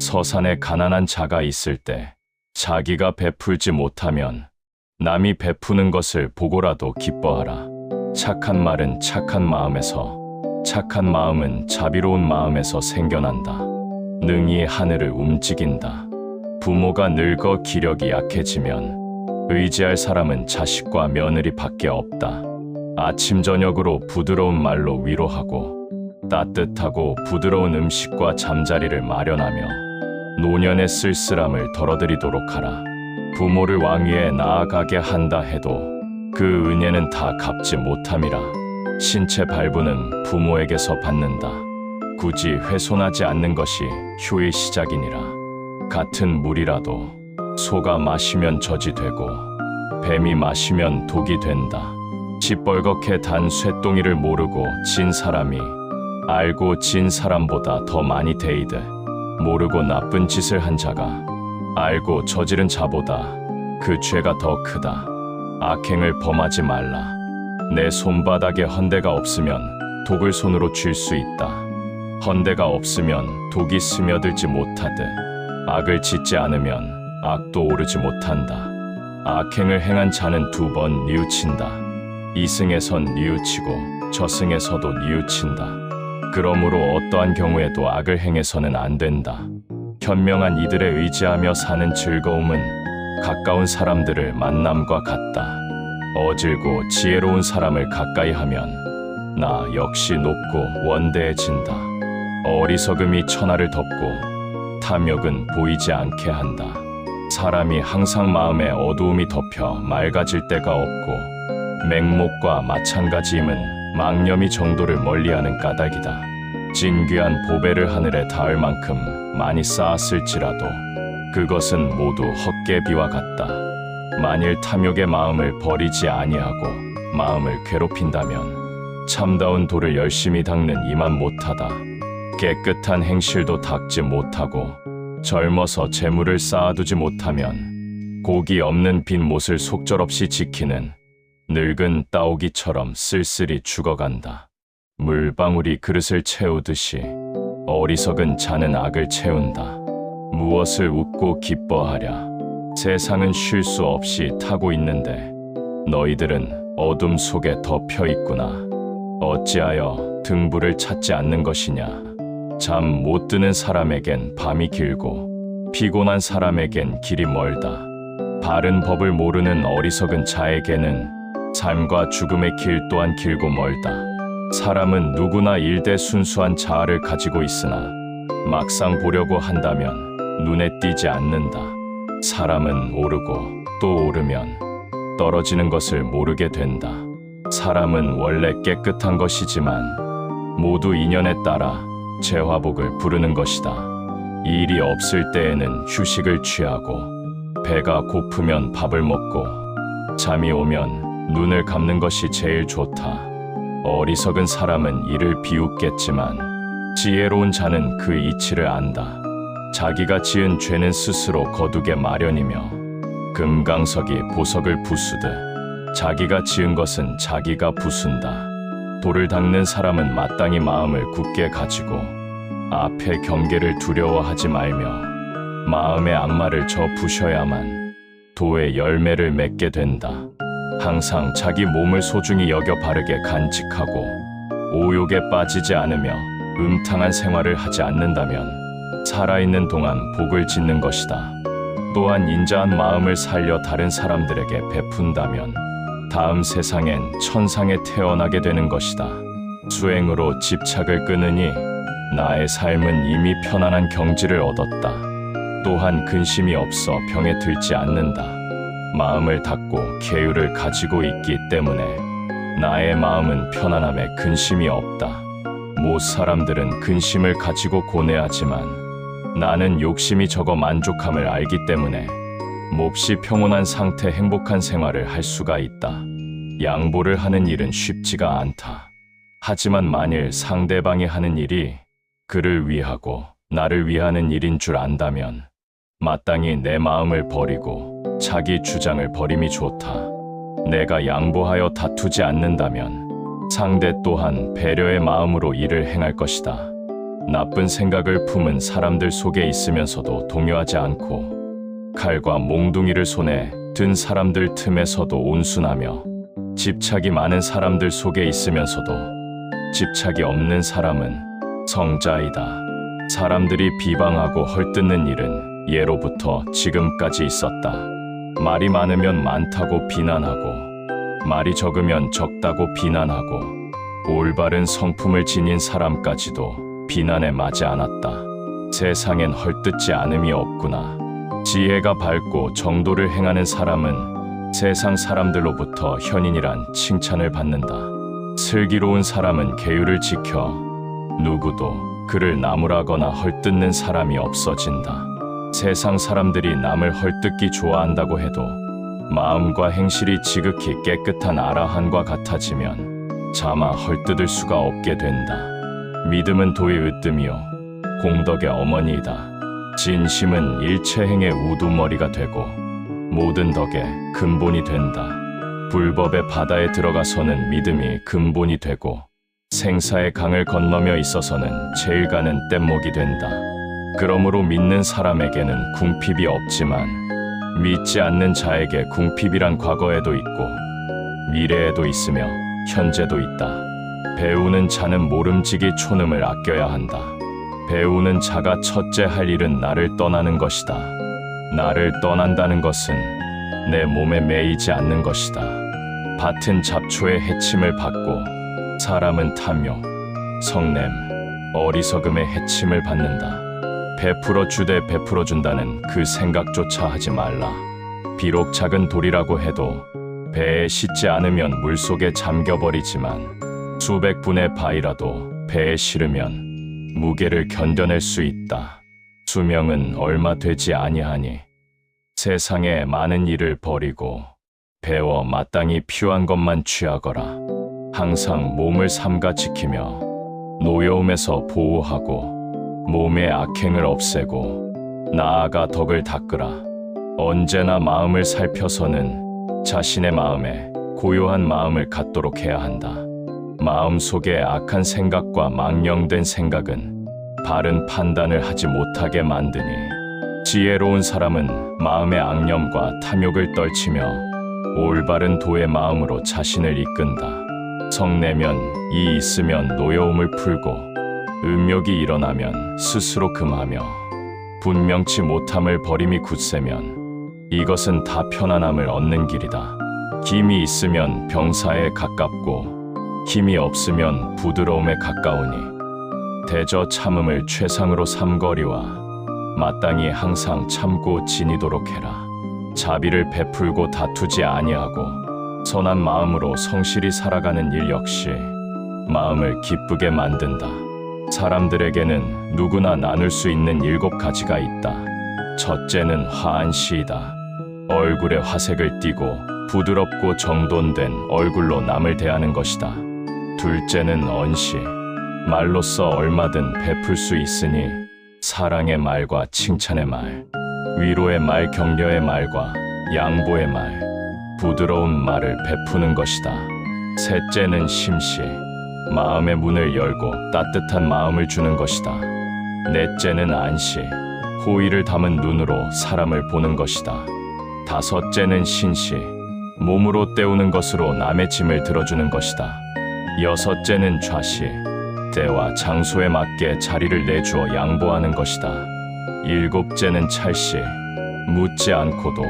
서산에 가난한 자가 있을 때 자기가 베풀지 못하면 남이 베푸는 것을 보고라도 기뻐하라. 착한 말은 착한 마음에서, 착한 마음은 자비로운 마음에서 생겨난다. 능히 하늘을 움직인다. 부모가 늙어 기력이 약해지면 의지할 사람은 자식과 며느리밖에 없다. 아침 저녁으로 부드러운 말로 위로하고 따뜻하고 부드러운 음식과 잠자리를 마련하며 노년의 쓸쓸함을 덜어드리도록 하라. 부모를 왕위에 나아가게 한다 해도 그 은혜는 다 갚지 못함이라. 신체 발부는 부모에게서 받는다. 굳이 훼손하지 않는 것이 효의 시작이니라. 같은 물이라도 소가 마시면 젖이 되고 뱀이 마시면 독이 된다. 시뻘겋게 단 쇠똥이를 모르고 진 사람이 알고 진 사람보다 더 많이 데이되 모르고 나쁜 짓을 한 자가 알고 저지른 자보다 그 죄가 더 크다. 악행을 범하지 말라. 내 손바닥에 헌대가 없으면 독을 손으로 쥘 수 있다. 헌대가 없으면 독이 스며들지 못하듯 악을 짓지 않으면 악도 오르지 못한다. 악행을 행한 자는 2번 뉘우친다. 이승에선 뉘우치고 저승에서도 뉘우친다. 그러므로 어떠한 경우에도 악을 행해서는 안 된다. 현명한 이들에 의지하며 사는 즐거움은 가까운 사람들을 만남과 같다. 어질고 지혜로운 사람을 가까이 하면 나 역시 높고 원대해진다. 어리석음이 천하를 덮고 탐욕은 보이지 않게 한다. 사람이 항상 마음에 어두움이 덮여 맑아질 때가 없고 맹목과 마찬가지임은 망념이 정도를 멀리하는 까닭이다. 진귀한 보배를 하늘에 닿을 만큼 많이 쌓았을지라도 그것은 모두 헛개비와 같다. 만일 탐욕의 마음을 버리지 아니하고 마음을 괴롭힌다면 참다운 도를 열심히 닦는 이만 못하다. 깨끗한 행실도 닦지 못하고 젊어서 재물을 쌓아두지 못하면 고기 없는 빈 못을 속절없이 지키는 늙은 따오기처럼 쓸쓸히 죽어간다. 물방울이 그릇을 채우듯이 어리석은 자는 악을 채운다. 무엇을 웃고 기뻐하랴. 세상은 쉴 수 없이 타고 있는데 너희들은 어둠 속에 덮여 있구나. 어찌하여 등불을 찾지 않는 것이냐. 잠 못 드는 사람에겐 밤이 길고 피곤한 사람에겐 길이 멀다. 바른 법을 모르는 어리석은 자에게는 삶과 죽음의 길 또한 길고 멀다. 사람은 누구나 일대 순수한 자아를 가지고 있으나 막상 보려고 한다면 눈에 띄지 않는다. 사람은 오르고 또 오르면 떨어지는 것을 모르게 된다. 사람은 원래 깨끗한 것이지만 모두 인연에 따라 재화복을 부르는 것이다. 일이 없을 때에는 휴식을 취하고 배가 고프면 밥을 먹고 잠이 오면 눈을 감는 것이 제일 좋다. 어리석은 사람은 이를 비웃겠지만 지혜로운 자는 그 이치를 안다. 자기가 지은 죄는 스스로 거두게 마련이며 금강석이 보석을 부수듯 자기가 지은 것은 자기가 부순다. 돌을 닦는 사람은 마땅히 마음을 굳게 가지고 앞의 경계를 두려워하지 말며 마음의 악마를 저부셔야만 도의 열매를 맺게 된다. 항상 자기 몸을 소중히 여겨 바르게 간직하고 오욕에 빠지지 않으며 음탕한 생활을 하지 않는다면 살아있는 동안 복을 짓는 것이다. 또한 인자한 마음을 살려 다른 사람들에게 베푼다면 다음 세상엔 천상에 태어나게 되는 것이다. 수행으로 집착을 끊으니 나의 삶은 이미 편안한 경지를 얻었다. 또한 근심이 없어 병에 들지 않는다. 마음을 닫고 계율을 가지고 있기 때문에 나의 마음은 편안함에 근심이 없다. 못 사람들은 근심을 가지고 고뇌하지만 나는 욕심이 적어 만족함을 알기 때문에 몹시 평온한 상태 행복한 생활을 할 수가 있다. 양보를 하는 일은 쉽지가 않다. 하지만 만일 상대방이 하는 일이 그를 위하고 나를 위하는 일인 줄 안다면 마땅히 내 마음을 버리고 자기 주장을 버림이 좋다. 내가 양보하여 다투지 않는다면 상대 또한 배려의 마음으로 일을 행할 것이다. 나쁜 생각을 품은 사람들 속에 있으면서도 동요하지 않고 칼과 몽둥이를 손에 든 사람들 틈에서도 온순하며 집착이 많은 사람들 속에 있으면서도 집착이 없는 사람은 성자이다. 사람들이 비방하고 헐뜯는 일은 예로부터 지금까지 있었다. 말이 많으면 많다고 비난하고 말이 적으면 적다고 비난하고 올바른 성품을 지닌 사람까지도 비난에 맞지 않았다. 세상엔 헐뜯지 않음이 없구나. 지혜가 밝고 정도를 행하는 사람은 세상 사람들로부터 현인이란 칭찬을 받는다. 슬기로운 사람은 계율을 지켜 누구도 그를 나무라거나 헐뜯는 사람이 없어진다. 세상 사람들이 남을 헐뜯기 좋아한다고 해도 마음과 행실이 지극히 깨끗한 아라한과 같아지면 차마 헐뜯을 수가 없게 된다. 믿음은 도의 으뜸이요 공덕의 어머니이다. 진심은 일체행의 우두머리가 되고 모든 덕의 근본이 된다. 불법의 바다에 들어가서는 믿음이 근본이 되고 생사의 강을 건너며 있어서는 제일 가는 뗏목이 된다. 그러므로 믿는 사람에게는 궁핍이 없지만 믿지 않는 자에게 궁핍이란 과거에도 있고 미래에도 있으며 현재도 있다. 배우는 자는 모름지기 촌음을 아껴야 한다. 배우는 자가 첫째 할 일은 나를 떠나는 것이다. 나를 떠난다는 것은 내 몸에 매이지 않는 것이다. 밭은 잡초의 해침을 받고 사람은 탐욕, 성냄, 어리석음의 해침을 받는다. 베풀어 주되 베풀어 준다는 그 생각조차 하지 말라. 비록 작은 돌이라고 해도 배에 싣지 않으면 물속에 잠겨버리지만 수백 분의 바위라도 배에 실으면 무게를 견뎌낼 수 있다. 수명은 얼마 되지 아니하니 세상에 많은 일을 버리고 배워 마땅히 필요한 것만 취하거라. 항상 몸을 삼가 지키며 노여움에서 보호하고 몸의 악행을 없애고 나아가 덕을 닦으라. 언제나 마음을 살펴서는 자신의 마음에 고요한 마음을 갖도록 해야 한다. 마음 속에 악한 생각과 망령된 생각은 바른 판단을 하지 못하게 만드니 지혜로운 사람은 마음의 악념과 탐욕을 떨치며 올바른 도의 마음으로 자신을 이끈다. 성내면 이 있으면 노여움을 풀고 음욕이 일어나면 스스로 금하며 분명치 못함을 버림이 굳세면 이것은 다 편안함을 얻는 길이다. 힘이 있으면 병사에 가깝고 힘이 없으면 부드러움에 가까우니 대저 참음을 최상으로 삼거리와 마땅히 항상 참고 지니도록 해라. 자비를 베풀고 다투지 아니하고 선한 마음으로 성실히 살아가는 일 역시 마음을 기쁘게 만든다. 사람들에게는 누구나 나눌 수 있는 7가지가 있다. 첫째는 화한시이다. 얼굴에 화색을 띠고 부드럽고 정돈된 얼굴로 남을 대하는 것이다. 둘째는 언시. 말로써 얼마든 베풀 수 있으니 사랑의 말과 칭찬의 말, 위로의 말, 격려의 말과 양보의 말, 부드러운 말을 베푸는 것이다. 셋째는 심시. 마음의 문을 열고 따뜻한 마음을 주는 것이다. 넷째는 안시. 호의를 담은 눈으로 사람을 보는 것이다. 다섯째는 신시. 몸으로 때우는 것으로 남의 짐을 들어주는 것이다. 여섯째는 좌시. 때와 장소에 맞게 자리를 내주어 양보하는 것이다. 일곱째는 찰시. 묻지 않고도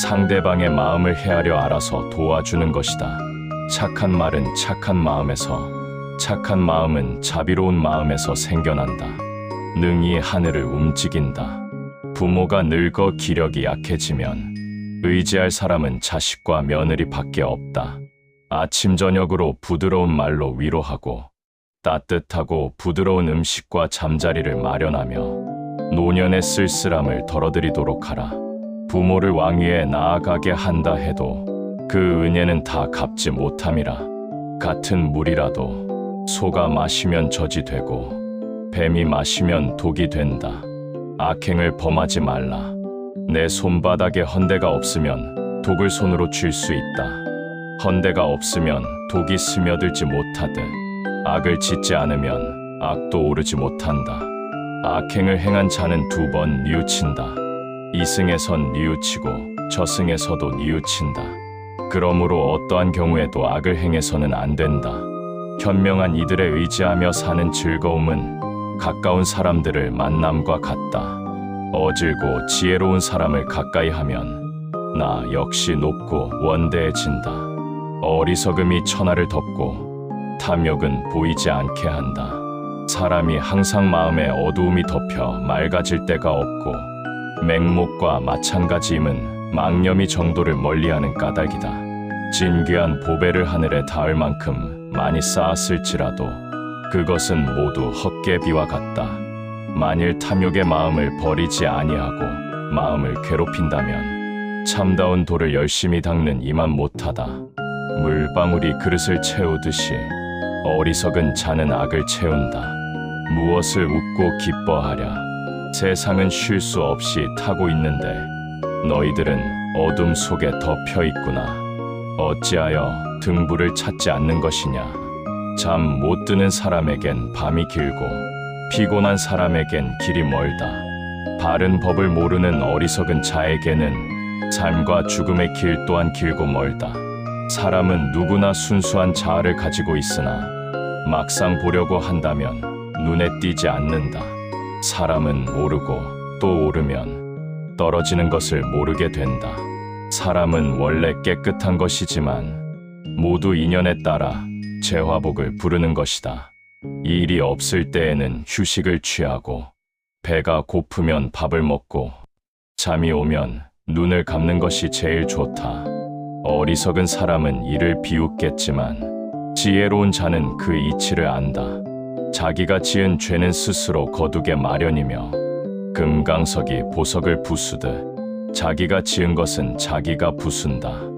상대방의 마음을 헤아려 알아서 도와주는 것이다. 착한 말은 착한 마음에서, 착한 마음은 자비로운 마음에서 생겨난다. 능히 하늘을 움직인다. 부모가 늙어 기력이 약해지면 의지할 사람은 자식과 며느리 밖에 없다. 아침 저녁으로 부드러운 말로 위로하고 따뜻하고 부드러운 음식과 잠자리를 마련하며 노년의 쓸쓸함을 덜어드리도록 하라. 부모를 왕위에 나아가게 한다 해도 그 은혜는 다 갚지 못함이라. 같은 물이라도 소가 마시면 젖이 되고 뱀이 마시면 독이 된다. 악행을 범하지 말라. 내 손바닥에 헌대가 없으면 독을 손으로 쥘 수 있다. 헌대가 없으면 독이 스며들지 못하듯 악을 짓지 않으면 악도 오르지 못한다. 악행을 행한 자는 2번 뉘우친다. 이승에선 뉘우치고 저승에서도 뉘우친다. 그러므로 어떠한 경우에도 악을 행해서는 안 된다. 현명한 이들에 의지하며 사는 즐거움은 가까운 사람들을 만남과 같다. 어질고 지혜로운 사람을 가까이 하면 나 역시 높고 원대해진다. 어리석음이 천하를 덮고 탐욕은 보이지 않게 한다. 사람이 항상 마음에 어두움이 덮여 맑아질 때가 없고 맹목과 마찬가지임은 망념이 정도를 멀리하는 까닭이다. 진귀한 보배를 하늘에 닿을 만큼 많이 쌓았을지라도 그것은 모두 헛개비와 같다. 만일 탐욕의 마음을 버리지 아니하고 마음을 괴롭힌다면 참다운 돌을 열심히 닦는 이만 못하다. 물방울이 그릇을 채우듯이 어리석은 자는 악을 채운다. 무엇을 웃고 기뻐하랴. 세상은 쉴 수 없이 타고 있는데 너희들은 어둠 속에 덮여 있구나. 어찌하여 등불을 찾지 않는 것이냐. 잠 못 드는 사람에겐 밤이 길고 피곤한 사람에겐 길이 멀다. 바른 법을 모르는 어리석은 자에게는 삶과 죽음의 길 또한 길고 멀다. 사람은 누구나 순수한 자아를 가지고 있으나 막상 보려고 한다면 눈에 띄지 않는다. 사람은 오르고 또 오르면 떨어지는 것을 모르게 된다. 사람은 원래 깨끗한 것이지만 모두 인연에 따라 재화복을 부르는 것이다. 일이 없을 때에는 휴식을 취하고 배가 고프면 밥을 먹고 잠이 오면 눈을 감는 것이 제일 좋다. 어리석은 사람은 이를 비웃겠지만 지혜로운 자는 그 이치를 안다. 자기가 지은 죄는 스스로 거두게 마련이며 금강석이 보석을 부수듯 자기가 지은 것은 자기가 부순다.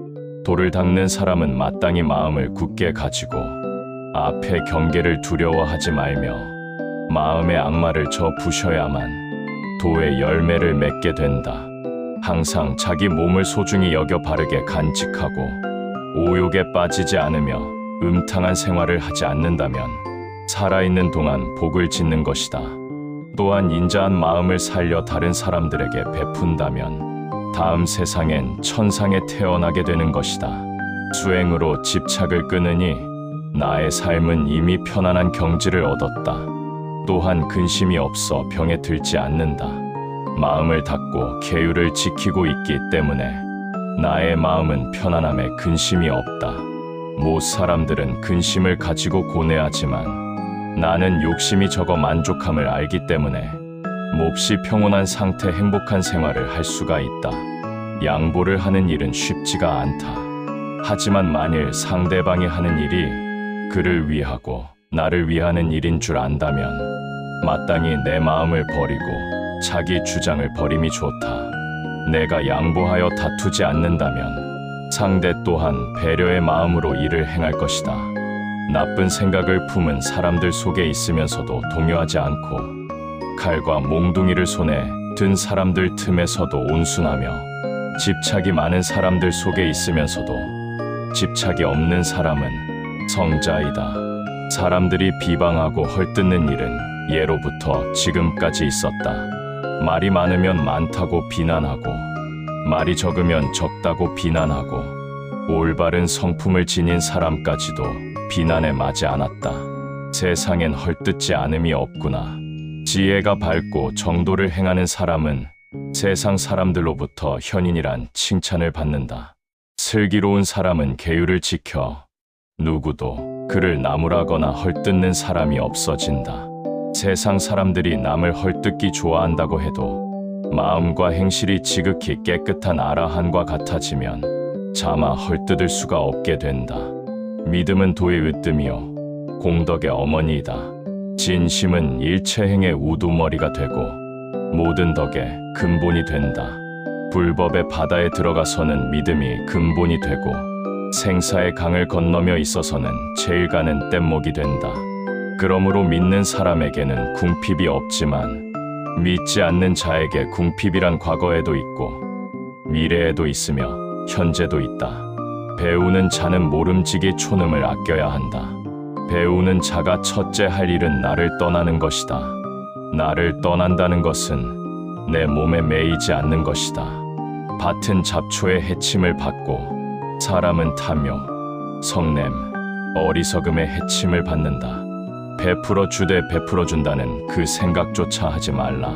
돌을 닦는 사람은 마땅히 마음을 굳게 가지고 앞의 경계를 두려워하지 말며 마음의 악마를 저 부셔야만 도의 열매를 맺게 된다. 항상 자기 몸을 소중히 여겨 바르게 간직하고 오욕에 빠지지 않으며 음탕한 생활을 하지 않는다면 살아있는 동안 복을 짓는 것이다. 또한 인자한 마음을 살려 다른 사람들에게 베푼다면 다음 세상엔 천상에 태어나게 되는 것이다. 수행으로 집착을 끊으니 나의 삶은 이미 편안한 경지를 얻었다. 또한 근심이 없어 병에 들지 않는다. 마음을 닫고 계율을 지키고 있기 때문에 나의 마음은 편안함에 근심이 없다. 못 사람들은 근심을 가지고 고뇌하지만 나는 욕심이 적어 만족함을 알기 때문에 몹시 평온한 상태 행복한 생활을 할 수가 있다. 양보를 하는 일은 쉽지가 않다. 하지만 만일 상대방이 하는 일이 그를 위하고 나를 위하는 일인 줄 안다면 마땅히 내 마음을 버리고 자기 주장을 버림이 좋다. 내가 양보하여 다투지 않는다면 상대 또한 배려의 마음으로 일을 행할 것이다. 나쁜 생각을 품은 사람들 속에 있으면서도 동요하지 않고 칼과 몽둥이를 손에 든 사람들 틈에서도 온순하며 집착이 많은 사람들 속에 있으면서도 집착이 없는 사람은 성자이다. 사람들이 비방하고 헐뜯는 일은 예로부터 지금까지 있었다. 말이 많으면 많다고 비난하고 말이 적으면 적다고 비난하고 올바른 성품을 지닌 사람까지도 비난에 맞지 않았다. 세상엔 헐뜯지 않음이 없구나. 지혜가 밝고 정도를 행하는 사람은 세상 사람들로부터 현인이란 칭찬을 받는다. 슬기로운 사람은 계율을 지켜 누구도 그를 나무라거나 헐뜯는 사람이 없어진다. 세상 사람들이 남을 헐뜯기 좋아한다고 해도 마음과 행실이 지극히 깨끗한 아라한과 같아지면 차마 헐뜯을 수가 없게 된다. 믿음은 도의 으뜸이요 공덕의 어머니이다. 진심은 일체행의 우두머리가 되고 모든 덕의 근본이 된다. 불법의 바다에 들어가서는 믿음이 근본이 되고 생사의 강을 건너며 있어서는 제일 가는 뗏목이 된다. 그러므로 믿는 사람에게는 궁핍이 없지만 믿지 않는 자에게 궁핍이란 과거에도 있고 미래에도 있으며 현재도 있다. 배우는 자는 모름지기 촌음을 아껴야 한다. 배우는 자가 첫째 할 일은 나를 떠나는 것이다. 나를 떠난다는 것은 내 몸에 매이지 않는 것이다. 밭은 잡초의 해침을 받고 사람은 탐욕, 성냄, 어리석음의 해침을 받는다. 베풀어 주되 베풀어 준다는 그 생각조차 하지 말라.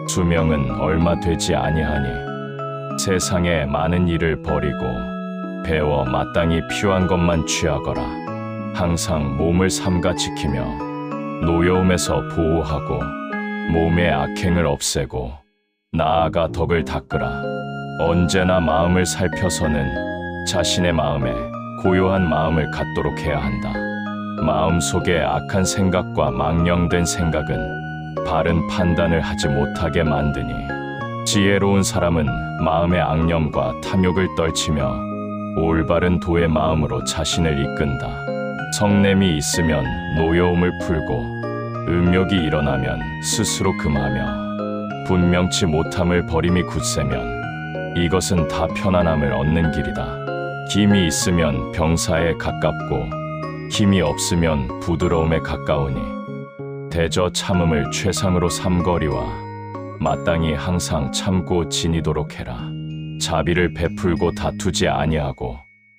수명은 얼마 되지 아니하니 세상에 많은 일을 버리고 배워 마땅히 필요한 것만 취하거라. 항상 몸을 삼가 지키며 노여움에서 보호하고 몸의 악행을 없애고 나아가 덕을 닦으라. 언제나 마음을 살펴서는 자신의 마음에 고요한 마음을 갖도록 해야 한다. 마음속에 악한 생각과 망령된 생각은 바른 판단을 하지 못하게 만드니 지혜로운 사람은 마음의 악념과 탐욕을 떨치며 올바른 도의 마음으로 자신을 이끈다. 성냄이 있으면 노여움을 풀고 음욕이 일어나면 스스로 금하며 분명치 못함을 버림이 굳세면 이것은 다 편안함을 얻는 길이다. 힘이 있으면 병사에 가깝고 힘이 없으면 부드러움에 가까우니 대저 참음을 최상으로 삼거리와 마땅히 항상 참고 지니도록 해라. 자비를 베풀고 다투지 아니하고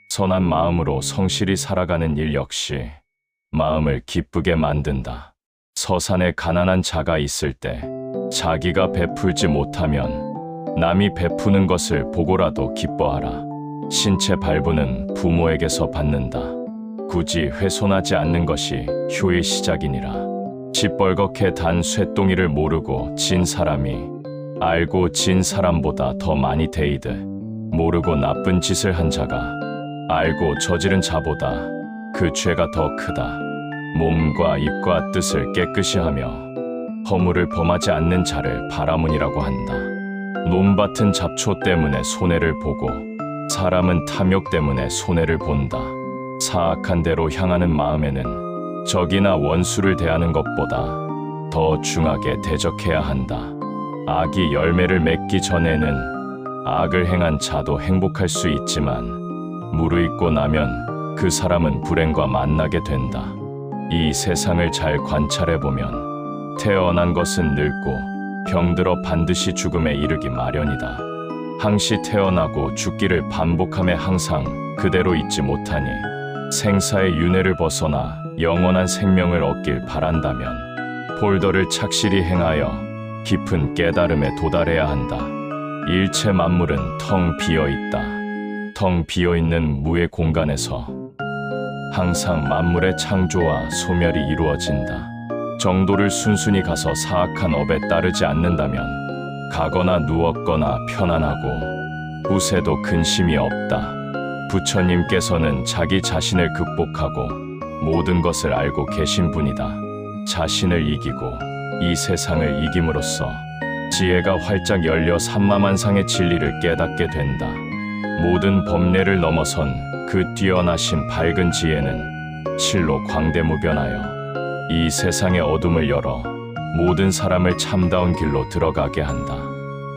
선한 마음으로 성실히 살아가는 일 역시 마음을 기쁘게 만든다. 서산에 가난한 자가 있을 때 자기가 베풀지 못하면 남이 베푸는 것을 보고라도 기뻐하라. 신체 발부는 부모에게서 받는다. 굳이 훼손하지 않는 것이 효의 시작이니라. 시뻘겋게 단 쇠똥이를 모르고 진 사람이 알고 진 사람보다 더 많이 데이듯 모르고 나쁜 짓을 한 자가 알고 저지른 자보다 그 죄가 더 크다. 몸과 입과 뜻을 깨끗이 하며 허물을 범하지 않는 자를 바라문이라고 한다. 논밭은 잡초 때문에 손해를 보고 사람은 탐욕 때문에 손해를 본다. 사악한 대로 향하는 마음에는 적이나 원수를 대하는 것보다 더 중하게 대적해야 한다. 악이 열매를 맺기 전에는 악을 행한 자도 행복할 수 있지만 무르익고 나면 그 사람은 불행과 만나게 된다. 이 세상을 잘 관찰해보면 태어난 것은 늙고 병들어 반드시 죽음에 이르기 마련이다. 항시 태어나고 죽기를 반복함에 항상 그대로 있지 못하니 생사의 윤회를 벗어나 영원한 생명을 얻길 바란다면 폴더를 착실히 행하여 깊은 깨달음에 도달해야 한다. 일체 만물은 텅 비어있다. 텅 비어있는 무의 공간에서 항상 만물의 창조와 소멸이 이루어진다. 정도를 순순히 가서 사악한 업에 따르지 않는다면 가거나 누웠거나 편안하고 후세도 근심이 없다. 부처님께서는 자기 자신을 극복하고 모든 것을 알고 계신 분이다. 자신을 이기고 이 세상을 이김으로써 지혜가 활짝 열려 삼마만상의 진리를 깨닫게 된다. 모든 법례를 넘어선 그 뛰어나신 밝은 지혜는 실로 광대무변하여 이 세상의 어둠을 열어 모든 사람을 참다운 길로 들어가게 한다.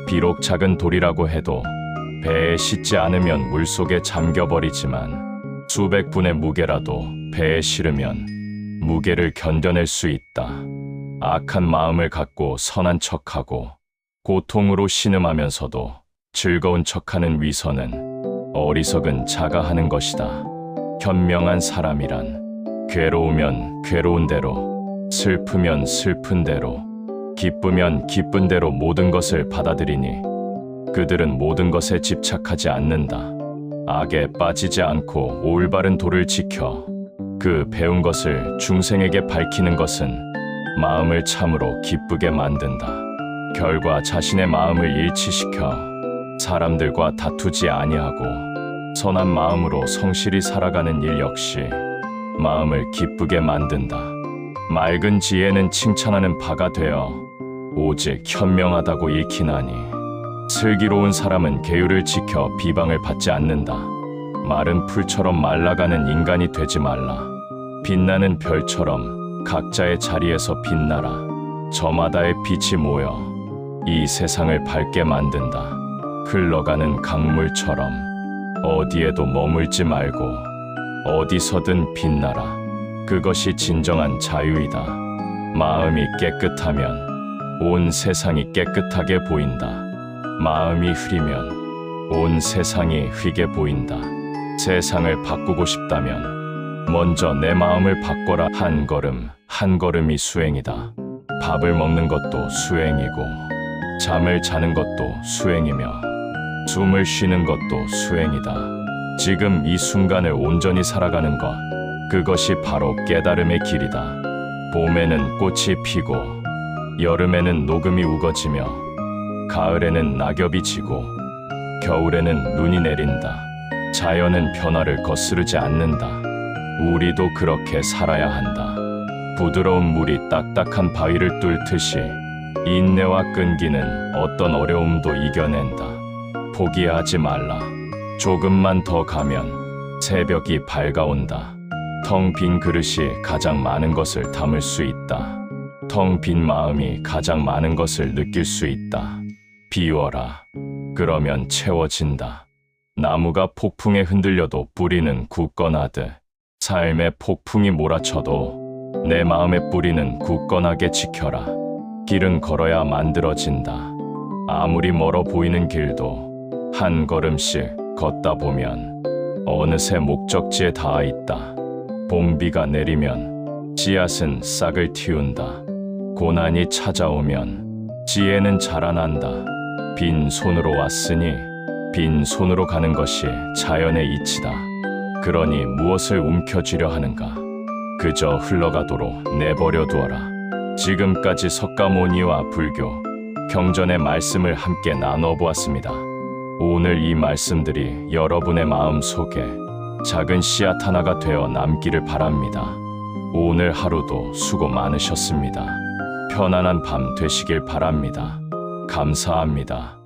비록 작은 돌이라고 해도 배에 싣지 않으면 물속에 잠겨버리지만 수백 분의 무게라도 배에 실으면 무게를 견뎌낼 수 있다. 악한 마음을 갖고 선한 척하고 고통으로 신음하면서도 즐거운 척하는 위선은 어리석은 자가 하는 것이다. 현명한 사람이란 괴로우면 괴로운 대로, 슬프면 슬픈 대로, 기쁘면 기쁜 대로 모든 것을 받아들이니 그들은 모든 것에 집착하지 않는다. 악에 빠지지 않고 올바른 도를 지켜 그 배운 것을 중생에게 밝히는 것은 마음을 참으로 기쁘게 만든다. 결과 자신의 마음을 일치시켜 사람들과 다투지 아니하고 선한 마음으로 성실히 살아가는 일 역시 마음을 기쁘게 만든다. 맑은 지혜는 칭찬하는 바가 되어 오직 현명하다고 읽히나니 슬기로운 사람은 계율을 지켜 비방을 받지 않는다. 마른 풀처럼 말라가는 인간이 되지 말라. 빛나는 별처럼 각자의 자리에서 빛나라. 저마다의 빛이 모여 이 세상을 밝게 만든다. 흘러가는 강물처럼 어디에도 머물지 말고 어디서든 빛나라. 그것이 진정한 자유이다. 마음이 깨끗하면 온 세상이 깨끗하게 보인다. 마음이 흐리면 온 세상이 흐리게 보인다. 세상을 바꾸고 싶다면 먼저 내 마음을 바꿔라. 한 걸음 한 걸음이 수행이다. 밥을 먹는 것도 수행이고 잠을 자는 것도 수행이며 숨을 쉬는 것도 수행이다. 지금 이 순간을 온전히 살아가는 것, 그것이 바로 깨달음의 길이다. 봄에는 꽃이 피고 여름에는 녹음이 우거지며 가을에는 낙엽이 지고 겨울에는 눈이 내린다. 자연은 변화를 거스르지 않는다. 우리도 그렇게 살아야 한다. 부드러운 물이 딱딱한 바위를 뚫듯이 인내와 끈기는 어떤 어려움도 이겨낸다. 포기하지 말라. 조금만 더 가면 새벽이 밝아온다. 텅 빈 그릇이 가장 많은 것을 담을 수 있다. 텅 빈 마음이 가장 많은 것을 느낄 수 있다. 비워라. 그러면 채워진다. 나무가 폭풍에 흔들려도 뿌리는 굳건하듯 삶의 폭풍이 몰아쳐도 내 마음의 뿌리는 굳건하게 지켜라. 길은 걸어야 만들어진다. 아무리 멀어 보이는 길도 한 걸음씩 걷다 보면 어느새 목적지에 닿아 있다. 봄비가 내리면 씨앗은 싹을 틔운다. 고난이 찾아오면 지혜는 자라난다. 빈 손으로 왔으니 빈 손으로 가는 것이 자연의 이치다. 그러니 무엇을 움켜쥐려 하는가? 그저 흘러가도록 내버려 두어라. 지금까지 석가모니와 불교, 경전의 말씀을 함께 나눠 보았습니다. 오늘 이 말씀들이 여러분의 마음 속에 작은 씨앗 하나가 되어 남기를 바랍니다. 오늘 하루도 수고 많으셨습니다. 편안한 밤 되시길 바랍니다. 감사합니다.